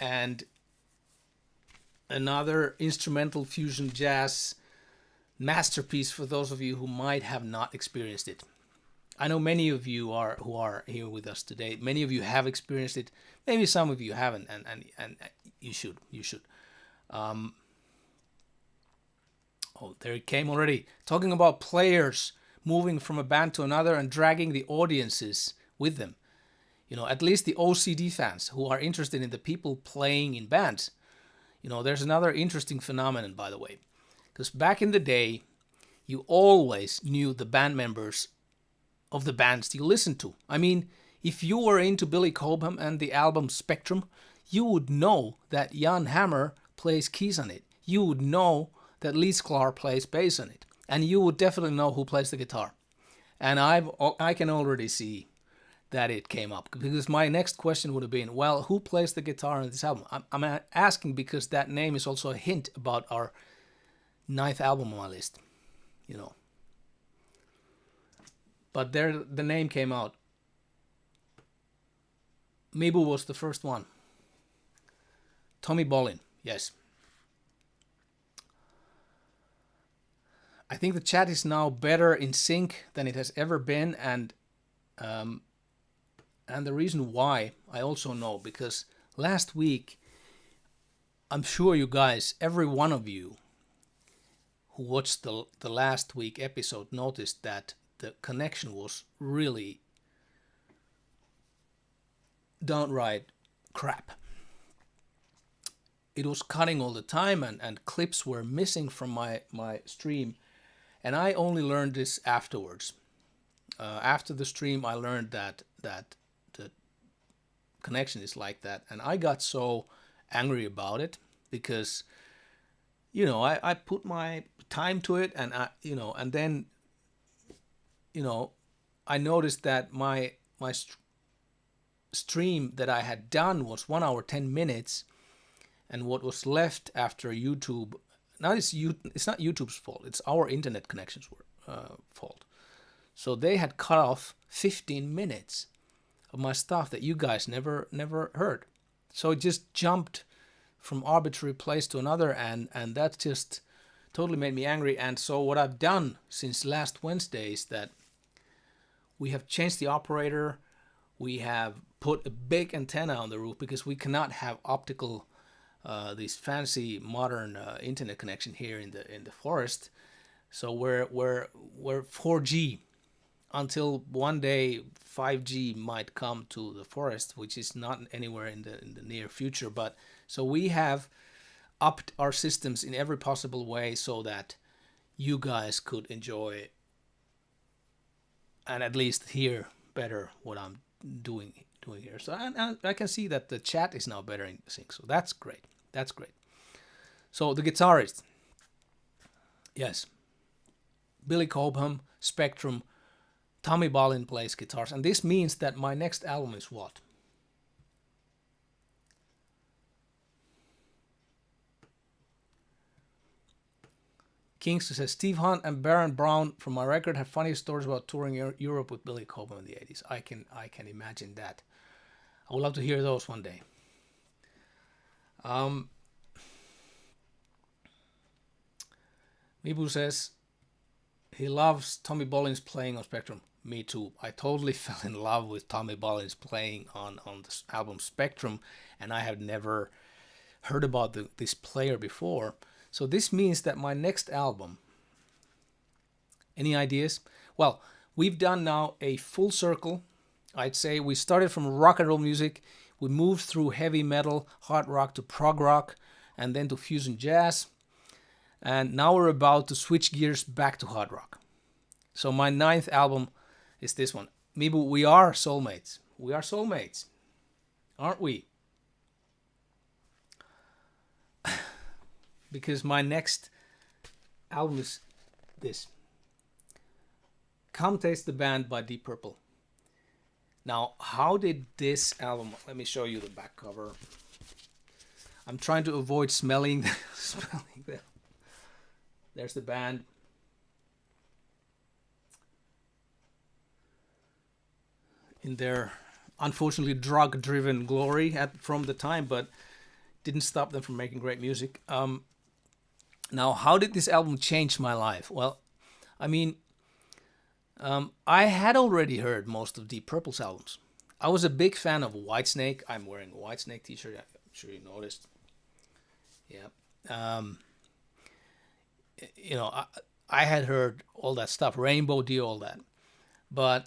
And another instrumental fusion jazz masterpiece for those of you who might have not experienced it. I know many of you who are here with us today. Many of you have experienced it. Maybe some of you haven't, and you should. Oh, there it came already. Talking about players moving from a band to another and dragging the audiences with them. At least the OCD fans who are interested in the people playing in bands. There's another interesting phenomenon, by the way. Because back in the day, you always knew the band members of the bands you listened to. I mean, if you were into Billy Cobham and the album Spectrum, you would know that Jan Hammer plays keys on it. You would know that Lee Sklar plays bass on it. And you would definitely know who plays the guitar. And I can already see that it came up, because my next question would have been, well, who plays the guitar on this album? I'm asking because that name is also a hint about our 9th album on my list, But there, the name came out. Mibu was the first one. Tommy Bolin, yes. I think the chat is now better in sync than it has ever been, and the reason why I also know, because last week, I'm sure you guys, every one of you who watched the last week episode noticed that the connection was really downright crap. It was cutting all the time, and clips were missing from my stream. And I only learned this afterwards. After the stream, I learned that the connection is like that. And I got so angry about it because, I put my time to it, and and then, I noticed that my stream that I had done was 1 hour 10 minutes, and what was left after YouTube. Now it's not YouTube's fault. It's our internet connections fault. So they had cut off 15 minutes of my stuff that you guys never heard. So it just jumped from arbitrary place to another, and that just totally made me angry. And so what I've done since last Wednesday is that we have changed the operator. We have put a big antenna on the roof because we cannot have optical this fancy modern internet connection here in the forest. So we're 4G until one day 5G might come to the forest, which is not anywhere in the near future. But so we have upped our systems in every possible way so that you guys could enjoy and at least hear better what I'm doing here. So and I can see that the chat is now better in sync. So that's great. That's great. So the guitarist, yes, Billy Cobham, Spectrum, Tommy Bolin plays guitars, and this means that my next album is what? Kingsley says, Steve Hunt and Baron Brown from my record have funny stories about touring Europe with Billy Cobham in the 80s. I can imagine that. I would love to hear those one day. Mibu says he loves Tommy Bolin's playing on Spectrum. Me too. I totally fell in love with Tommy Bolin's playing on the album Spectrum, and I have never heard about this player before. So this means that my next album, any ideas? Well, we've done now a full circle. I'd say we started from rock and roll music, we moved through heavy metal, hard rock to prog rock, and then to fusion jazz. And now we're about to switch gears back to hard rock. So my 9th album is this one. Mibu, we are soulmates. We are soulmates. Aren't we? Because my next album is this. Come Taste the Band by Deep Purple. Now, how did this album... Let me show you the back cover. I'm trying to avoid smelling them. There's the band. In their, unfortunately, drug-driven glory from the time, but didn't stop them from making great music. Now, how did this album change my life? Well, I mean, I had already heard most of Deep Purple's albums. I was a big fan of Whitesnake. I'm wearing a Whitesnake t-shirt. I'm sure you noticed. Yeah. You know, I had heard all that stuff, Rainbow Dio, all that. But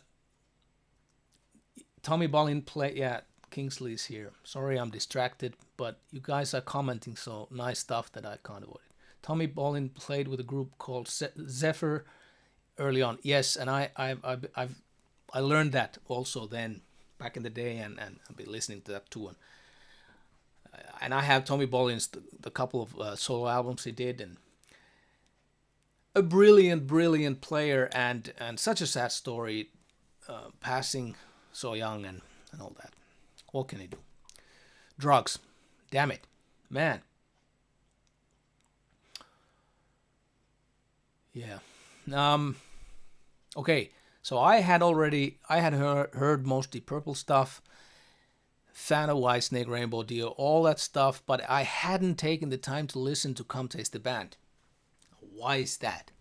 Tommy Bolin played, yeah, Kingsley's here. Sorry, I'm distracted, but you guys are commenting so nice stuff that I can't avoid it. Tommy Bolin played with a group called Zephyr early on. Yes, and I learned that also then back in the day, and I've been listening to that too. And I have Tommy Bolin's the couple of solo albums he did, and a brilliant player, and such a sad story, passing so young and all that. What can he do? Drugs. Damn it. Man. Yeah. Okay. So I had heard most Deep Purple stuff. Fan of Whitesnake, Rainbow Dio, all that stuff, but I hadn't taken the time to listen to Come Taste the Band. Why is that?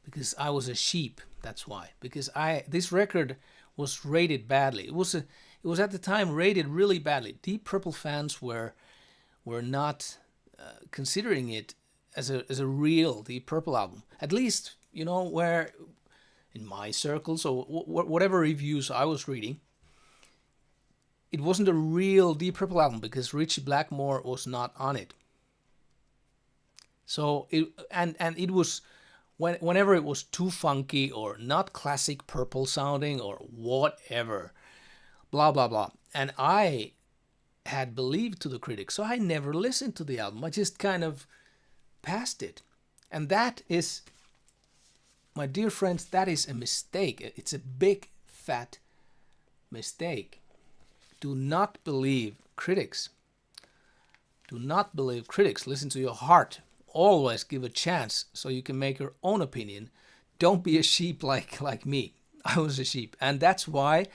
Because I was a sheep. That's why. Because this record was rated badly. It was at the time rated really badly. Deep Purple fans were not considering it as a real Deep Purple album. At least, you know, where in my circles or whatever reviews I was reading, it wasn't a real Deep Purple album because Ritchie Blackmore was not on it. So it was whenever it was too funky or not classic Purple sounding or whatever, blah blah blah. And I had believed to the critics, so I never listened to the album. I just kind of passed it, and that is, my dear friends, that is a mistake. It's a big fat mistake. Do not believe critics. Do not believe critics. Listen to your heart. Always give a chance so you can make your own opinion. Don't be a sheep like me. I was a sheep. And that's why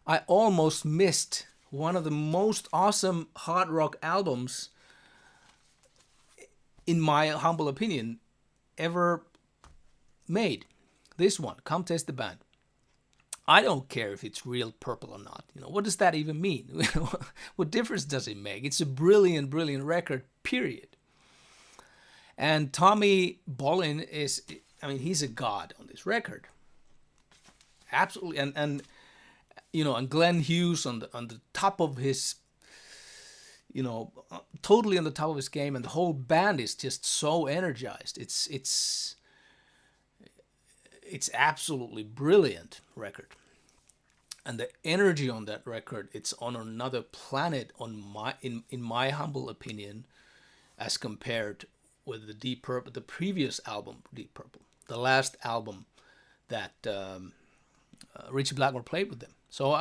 I almost missed one of the most awesome hard rock albums, in my humble opinion, ever made. This one, Come Taste the Band. I don't care if it's real Purple or not. You know, what does that even mean? What difference does it make? It's a brilliant record, period. And Tommy Bolin is, I mean, he's a god on this record. absolutely, and and Glenn Hughes on the top of his, totally on the top of his game, and the whole band is just so energized. It's absolutely brilliant record, and the energy on that record, it's on another planet, in my humble opinion, as compared with the Deep Purple, the previous album, Deep Purple, the last album that Richie Blackmore played with them. So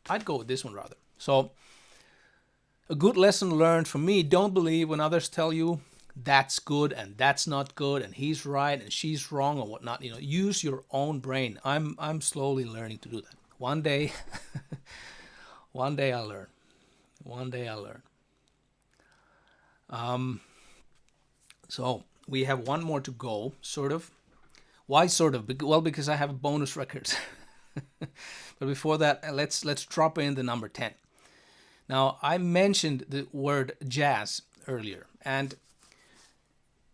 I'd go with this one rather. So a good lesson learned from me: don't believe when others tell you that's good and that's not good, and he's right and she's wrong or whatnot. Use your own brain. I'm slowly learning to do that. One day, one day I'll learn. One day I'll learn. So we have one more to go, sort of. Why sort of? Well, because I have bonus records. But before that, let's drop in the number 10. Now, I mentioned the word jazz earlier, and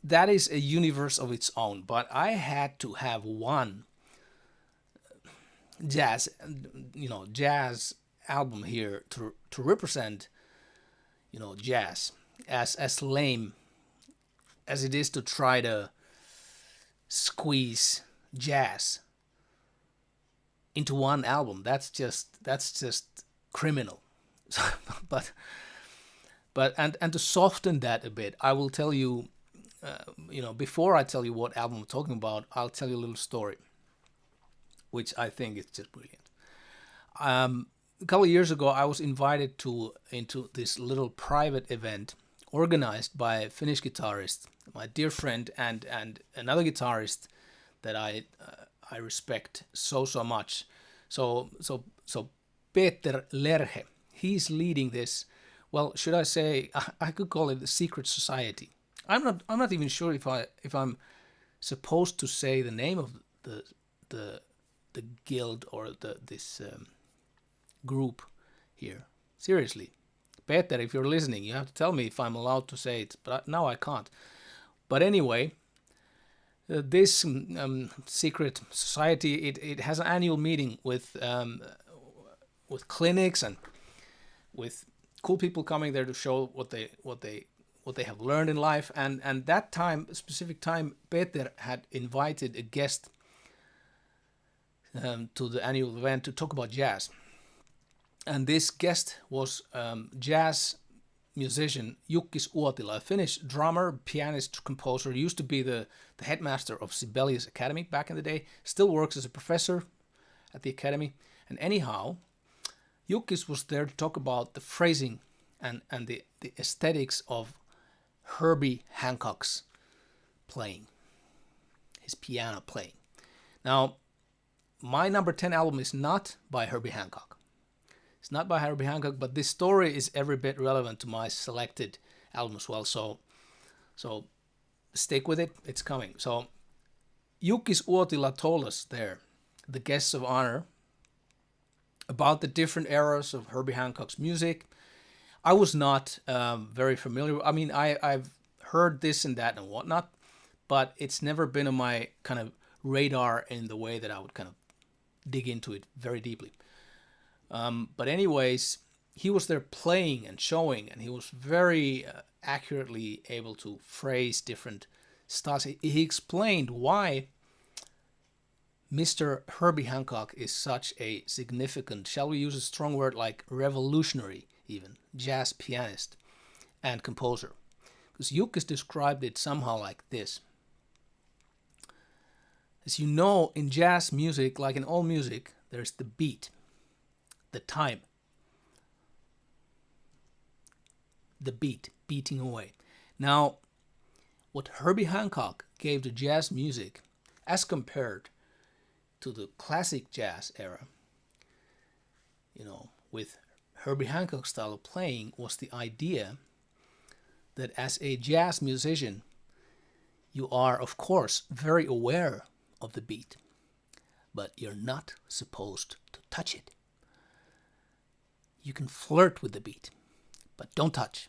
that is a universe of its own. But I had to have one jazz album here to represent, jazz, as lame as it is to try to squeeze jazz into one album. That's just criminal. but to soften that a bit, I will tell you, before I tell you what album I'm talking about, I'll tell you a little story, which I think is just brilliant. A couple of years ago, I was invited into this little private event organized by a Finnish guitarist, my dear friend, and another guitarist that I respect so much. So Peter Lerhe, he's leading this. Well, should I say, I could call it the secret society. I'm not even sure if I'm supposed to say the name of the guild or this group here. Seriously, Peter, if you're listening, you have to tell me if I'm allowed to say it. But now I can't. But anyway, this secret society, it has an annual meeting with clinics and with cool people coming there to show what they have learned in life. And that time, specific time, Peter had invited a guest to the annual event to talk about jazz. And this guest was jazz musician Jukkis Uotila, a Finnish drummer, pianist, composer, used to be the headmaster of Sibelius Academy back in the day, still works as a professor at the academy. And anyhow, Jukkis was there to talk about the phrasing and the aesthetics of Herbie Hancock's playing, his piano playing. Now, my number 10 album is not by Herbie Hancock. It's not by Herbie Hancock, but this story is every bit relevant to my selected album as well. So stick with it. It's coming. So Jukkis Uotila told us there, the guests of honor, about the different eras of Herbie Hancock's music. I was not very familiar. I mean, I've heard this and that and whatnot, but it's never been on my kind of radar in the way that I would kind of dig into it very deeply. But anyways, he was there playing and showing, and he was very accurately able to phrase different styles. He explained why Mr. Herbie Hancock is such a significant, shall we use a strong word like revolutionary even, jazz pianist and composer. Because Jukkis described it somehow like this. As you know, in jazz music, like in all music, there's the beat, the time, the beat, beating away. Now, what Herbie Hancock gave to jazz music, as compared to the classic jazz era, with Herbie Hancock's style of playing, was the idea that as a jazz musician, you are, of course, very aware of the beat, but you're not supposed to touch it. You can flirt with the beat, but don't touch.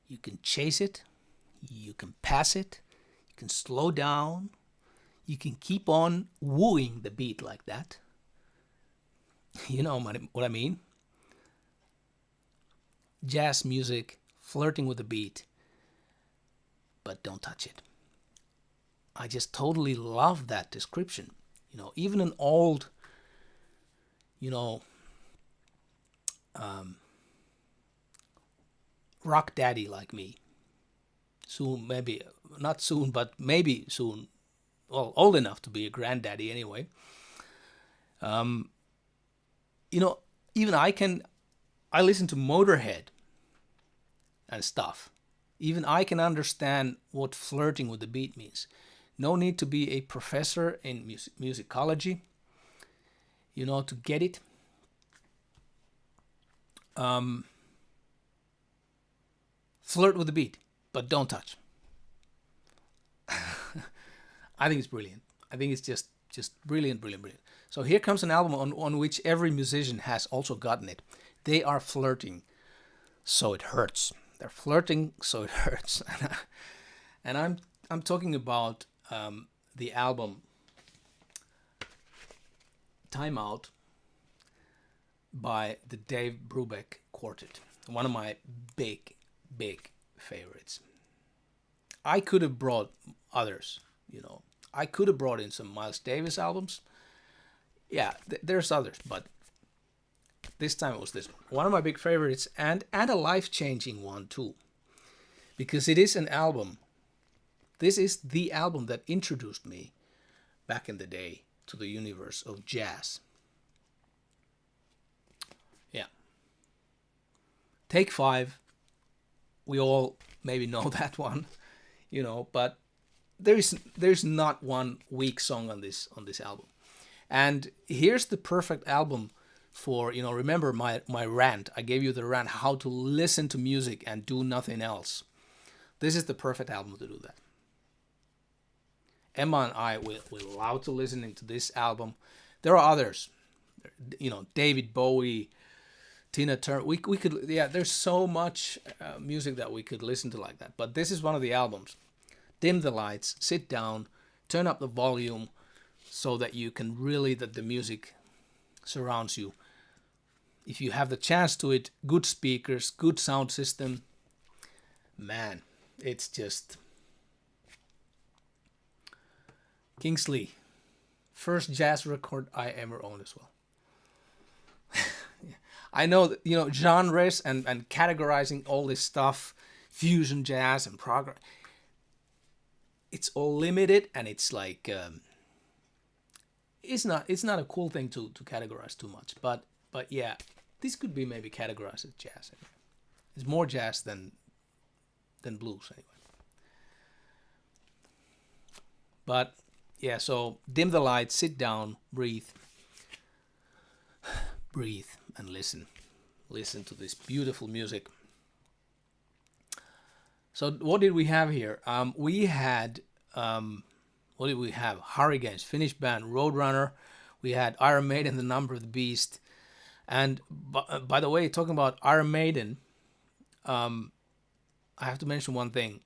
You can chase it, you can pass it, you can slow down, You can keep on wooing the beat like that. You know what I mean? Jazz music, flirting with the beat, but don't touch it. I just totally love that description. You know, even an old, you know, rock daddy like me, soon, maybe, not soon, but maybe soon, well, old enough to be a granddaddy anyway. You know, even I listen to Motorhead and stuff. Even I can understand what flirting with the beat means. No need to be a professor in musicology, you know, to get it. Flirt with the beat, but don't touch. I think it's brilliant. I think it's just brilliant, brilliant, brilliant. So here comes an album on which every musician has also gotten it. They are flirting, so it hurts. They're flirting, so it hurts. And I'm talking about the album Time Out by the Dave Brubeck Quartet. One of my big favorites. I could have brought others, you know. I could have brought in some Miles Davis albums. Yeah, there's others, but this time it was this one. One of my big favorites, and a life-changing one too. Because it is an album. This is the album that introduced me back in the day to the universe of jazz. Yeah. Take 5. We all maybe know that one, you know, but there's not one weak song on this album. And here's the perfect album for, you know, remember my rant. I gave you the rant how to listen to music and do nothing else. This is the perfect album to do that. Emma and I will love to listening to this album. There are others, you know, David Bowie, Tina Turner. We could, yeah, there's so much music that we could listen to like that. But this is one of the albums. Dim the lights, sit down, turn up the volume so that you can really, that the music surrounds you. If you have the chance to it, good speakers, good sound system, man, it's just Kingsley, first jazz record I ever owned as well. I know that, you know, genres and categorizing all this stuff, fusion jazz and prog, it's all limited, and it's like it's not a cool thing to categorize too much. But yeah, this could be maybe categorized as jazz. Anyway. It's more jazz than blues anyway. But yeah, so dim the lights, sit down, breathe, and listen. Listen to this beautiful music. So what did we have here? We had, what did we have? Hurricanes, Finnish band, Roadrunner. We had Iron Maiden, The Number of the Beast. And by the way, talking about Iron Maiden, I have to mention one thing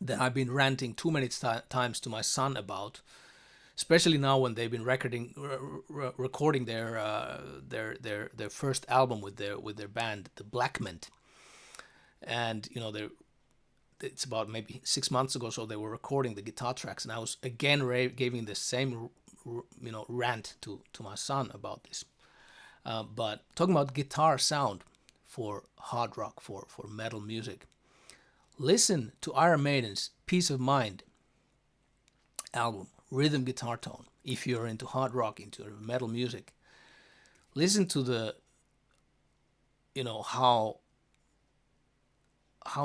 that I've been ranting too many times to my son about, especially now when they've been recording their first album with their band, the Blackment. And you know, it's about maybe 6 months ago, so they were recording the guitar tracks, and I was again giving the same, you know, rant to my son about this. But talking about guitar sound for hard rock, for metal music, listen to Iron Maiden's Peace of Mind album, Rhythm Guitar Tone. If you're into hard rock, into metal music, listen to the, you know, how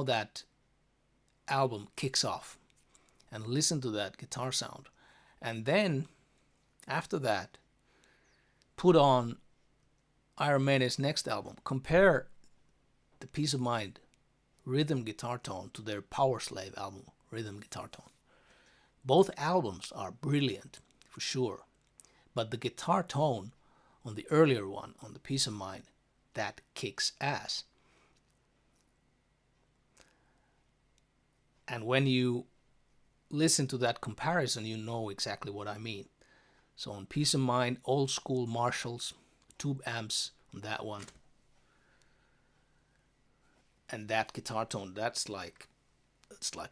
that album kicks off, and listen to that guitar sound. And then after that, put on Iron Maiden's next album. Compare the Peace of Mind Rhythm Guitar Tone to their Power Slave album, Rhythm Guitar Tone. Both albums are brilliant, for sure. But the guitar tone on the earlier one, on the Peace of Mind, that kicks ass. And when you listen to that comparison, you know exactly what I mean. So on Peace of Mind, old school Marshalls, tube amps on that one. And that guitar tone, it's like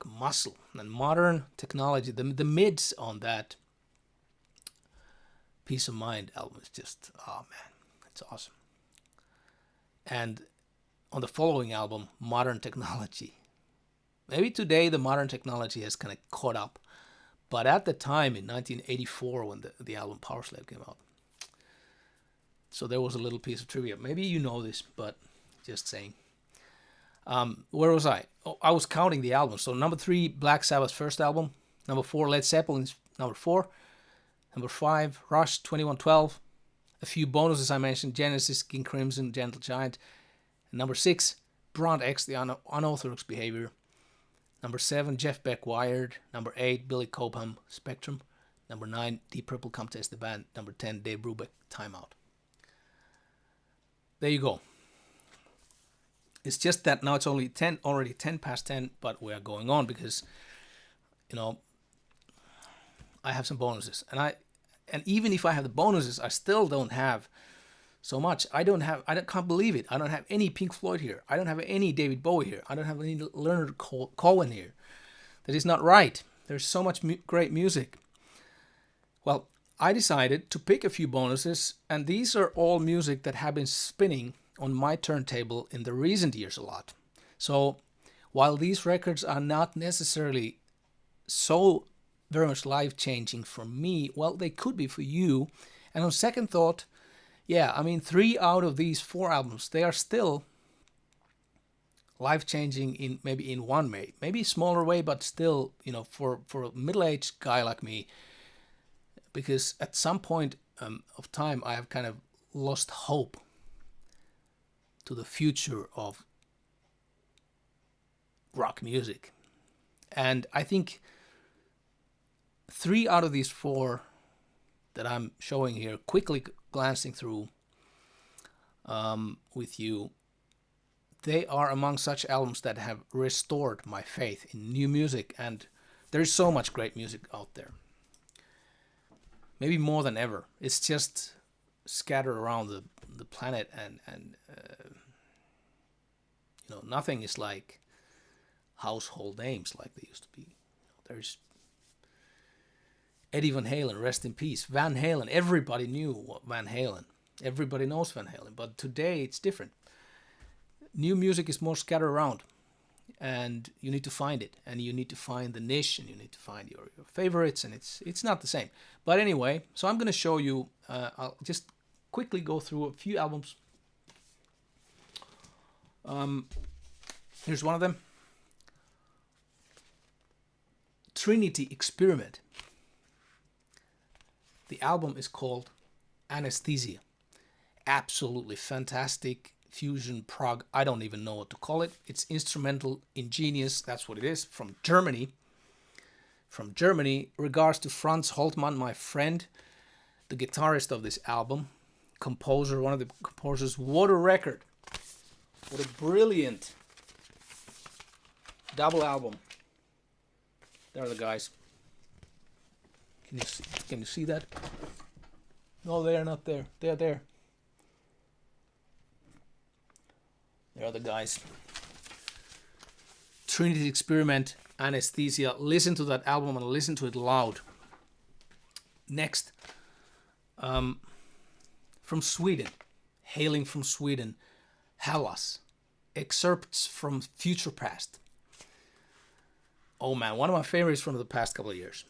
muscle. And modern technology, the mids on that Peace of Mind album is just, oh man, it's awesome. And on the following album, Modern Technology. Maybe today the modern technology has kind of caught up. But at the time in 1984 when the album Power Slave came out. So there was a little piece of trivia. Maybe you know this, but just saying. Where was I? Oh, I was counting the albums. So number 3, Black Sabbath's first album. Number 4, Led Zeppelin's number 4. Number 5, Rush 2112. A few bonuses I mentioned: Genesis, King Crimson, Gentle Giant. And number 6, Brand X, The Unorthodox Behavior. Number 7, Jeff Beck, Wired. Number 8, Billy Cobham, Spectrum. Number 9, Deep Purple, Come Taste the Band. Number 10, Dave Brubeck, Time Out. There you go. It's just that now it's already 10 past 10, but we are going on because, I have some bonuses. And even if I have the bonuses, I still don't have so much. I can't believe it. I don't have any Pink Floyd here. I don't have any David Bowie here. I don't have any Leonard Cohen here. That is not right. There's so much great music. Well, I decided to pick a few bonuses, and these are all music that have been spinning on my turntable in the recent years a lot. So while these records are not necessarily so very much life-changing for me, well, they could be for you. And on second thought, 3 out of these 4 albums, they are still life-changing in one way, maybe a smaller way, but still, for a middle-aged guy like me, because at some point of time, I have kind of lost hope to the future of rock music. And I think 3 out of these 4 that I'm showing here, quickly glancing through with you, they are among such albums that have restored my faith in new music, and there's so much great music out there. Maybe more than ever. It's just scattered around the planet, and nothing is like household names like they used to be. There's Eddie Van Halen, rest in peace. Van Halen, everybody knew Van Halen. Everybody knows Van Halen, but today it's different. New music is more scattered around, and you need to find it, and you need to find the niche, and you need to find your favorites, and it's not the same. But anyway, so I'm going to show you, I'll just quickly go through a few albums. Here's one of them. Trinity Experiment. The album is called Anesthesia. Absolutely fantastic fusion prog. I don't even know what to call it. It's instrumental, ingenious. That's what it is. From Germany. Regards to Franz Holtmann, my friend, the guitarist of this album, composer, one of the composers. What a record. What a brilliant double album. There are the guys. Can you see that? No, they are not there. They are there. There are the guys. Trinity Experiment, Anesthesia. Listen to that album and listen to it loud. Next, from Sweden, hailing from Sweden, Hellas. Excerpts from Future Past. Oh man, one of my favorites from the past couple of years.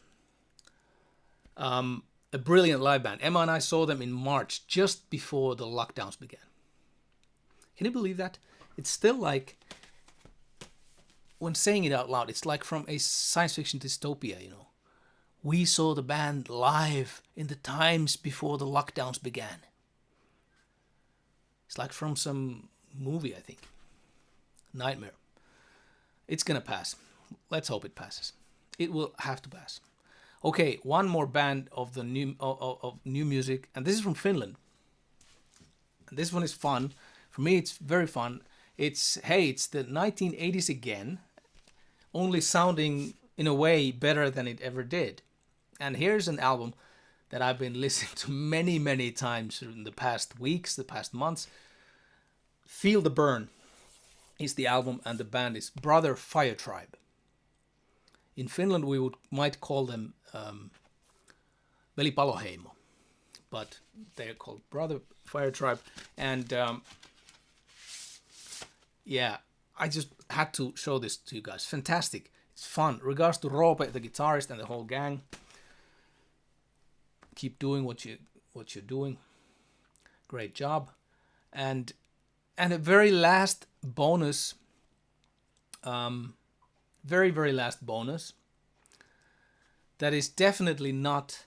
A brilliant live band. Emma and I saw them in March, just before the lockdowns began. Can you believe that? It's still like, when saying it out loud, it's like from a science fiction dystopia, We saw the band live in the times before the lockdowns began. It's like from some movie, I think. Nightmare. It's gonna pass. Let's hope it passes. It will have to pass. Okay, one more band of the new music, and this is from Finland. And this one is fun. For me, it's very fun. It's the 1980s again, only sounding in a way better than it ever did. And here's an album that I've been listening to many, many times in the past weeks, the past months. Feel the Burn is the album, and the band is Brother Fire Tribe. In Finland, we might call them Veli Paloheimo, but they're called Brother Fire Tribe. And yeah, I just had to show this to you guys. Fantastic. It's fun. Regards to Roope, the guitarist, and the whole gang. Keep doing what you're doing. Great job. And a very last bonus, very last bonus, that is definitely not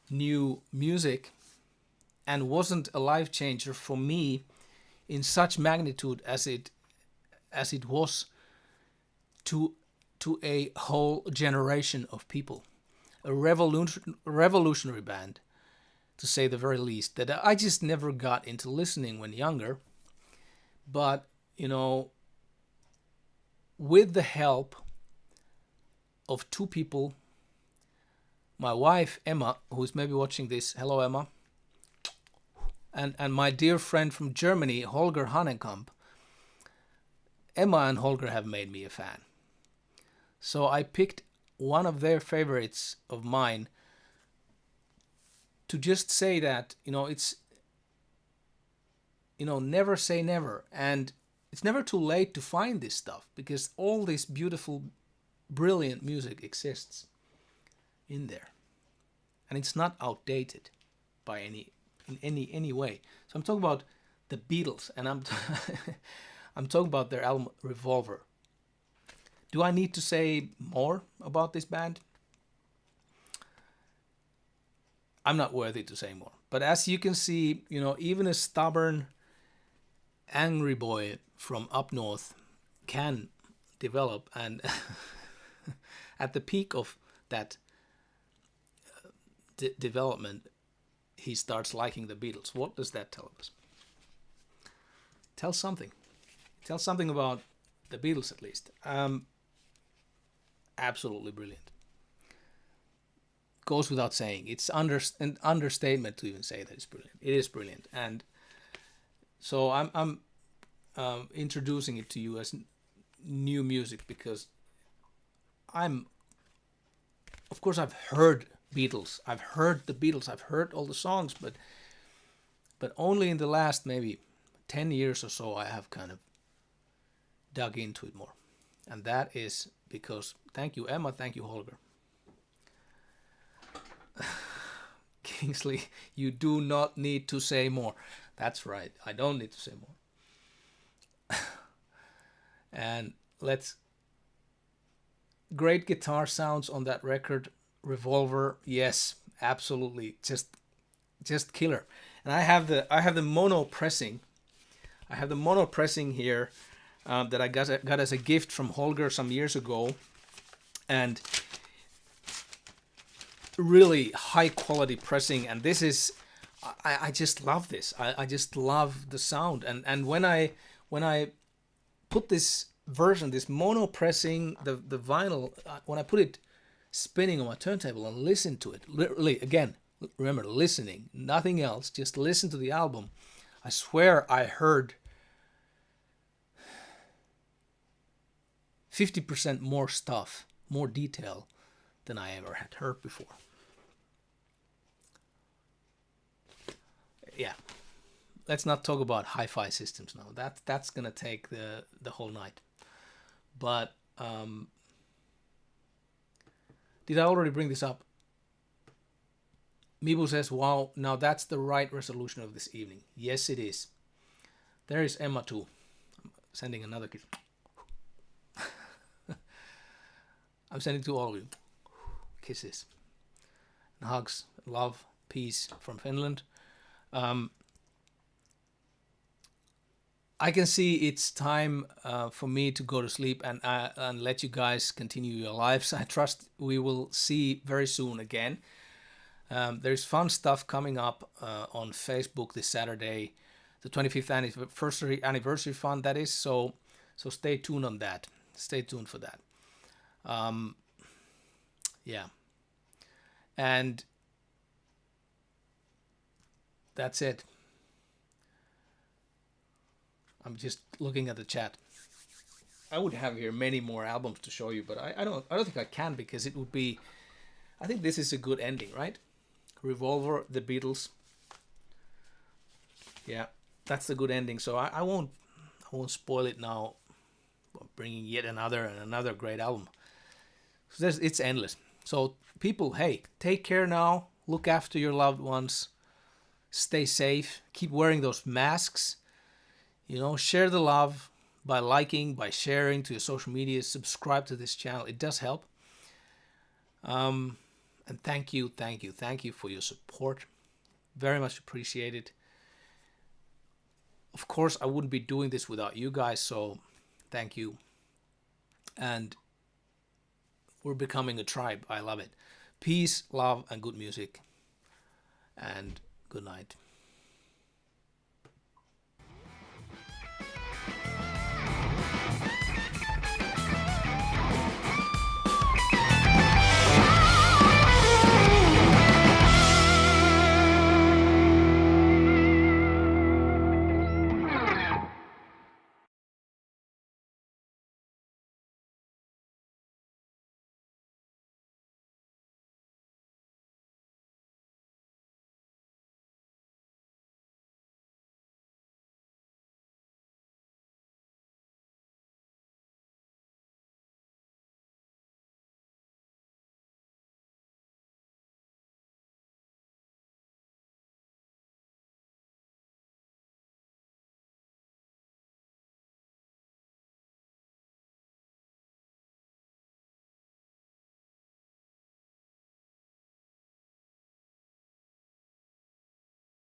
new music and wasn't a life changer for me in such magnitude as it was to a whole generation of people. A revolutionary band, to say the very least, that I just never got into listening when younger. But, you know, with the help of two people, my wife, Emma, who's maybe watching this, hello Emma, and my dear friend from Germany, Holger Hanekamp, Emma and Holger have made me a fan. So I picked one of their favorites of mine to just say that, you know, it's, you know, never say never. And it's never too late to find this stuff, because all this beautiful, brilliant music exists in there. And it's not outdated by any way. So I'm talking about the Beatles, and I'm I'm talking about their album Revolver. Do I need to say more about this band? I'm not worthy to say more. But as you can see, you know, even a stubborn, angry boy from up north can develop, and at the peak of that development, he starts liking the Beatles. What does that tell us? Tell something. Tell something about the Beatles, at least. Absolutely brilliant. Goes without saying. It's an understatement to even say that it's brilliant. It is brilliant, and so I'm introducing it to you as new music, because of course I've heard Beatles. I've heard the Beatles. I've heard all the songs, but only in the last maybe 10 years or so I have kind of dug into it more. And that is because, thank you Emma, thank you Holger. Kingsley, you do not need to say more. That's right, I don't need to say more. And great guitar sounds on that record, Revolver. Yes, absolutely, just killer. And I have the mono pressing. I have the mono pressing here that I got as a gift from Holger some years ago, and really high quality pressing. And this is, I just love this. I just love the sound. And when I put this version, this mono pressing, the vinyl, when I put it spinning on my turntable and listen to it, literally, again, remember, listening, nothing else, just listen to the album, I swear I heard 50% more stuff, more detail than I ever had heard before. Yeah, let's not talk about hi-fi systems now. That's gonna take the whole night. But did I already bring this up? Mibu says, wow, now that's the right resolution of this evening. Yes, it is. There is Emma too. I'm sending another kiss. I'm sending to all of you kisses and hugs, love, peace from Finland. I can see it's time for me to go to sleep and let you guys continue your lives. I trust we will see very soon again. There's fun stuff coming up on Facebook this Saturday, the 25th anniversary fun, that is. So stay tuned on that. Stay tuned for that. Yeah. And that's it. I'm just looking at the chat. I would have here many more albums to show you, but I don't think I can, because it would be, I think this is a good ending, right? Revolver, the Beatles. Yeah, that's the good ending. So I won't spoil it now, bringing yet another great album. So it's endless. So people, hey, take care now. Look after your loved ones. Stay safe. Keep wearing those masks. Share the love by liking, by sharing to your social media. Subscribe to this channel. It does help. And thank you for your support. Very much appreciated. Of course, I wouldn't be doing this without you guys, so thank you. And we're becoming a tribe. I love it. Peace, love, and good music. And good night.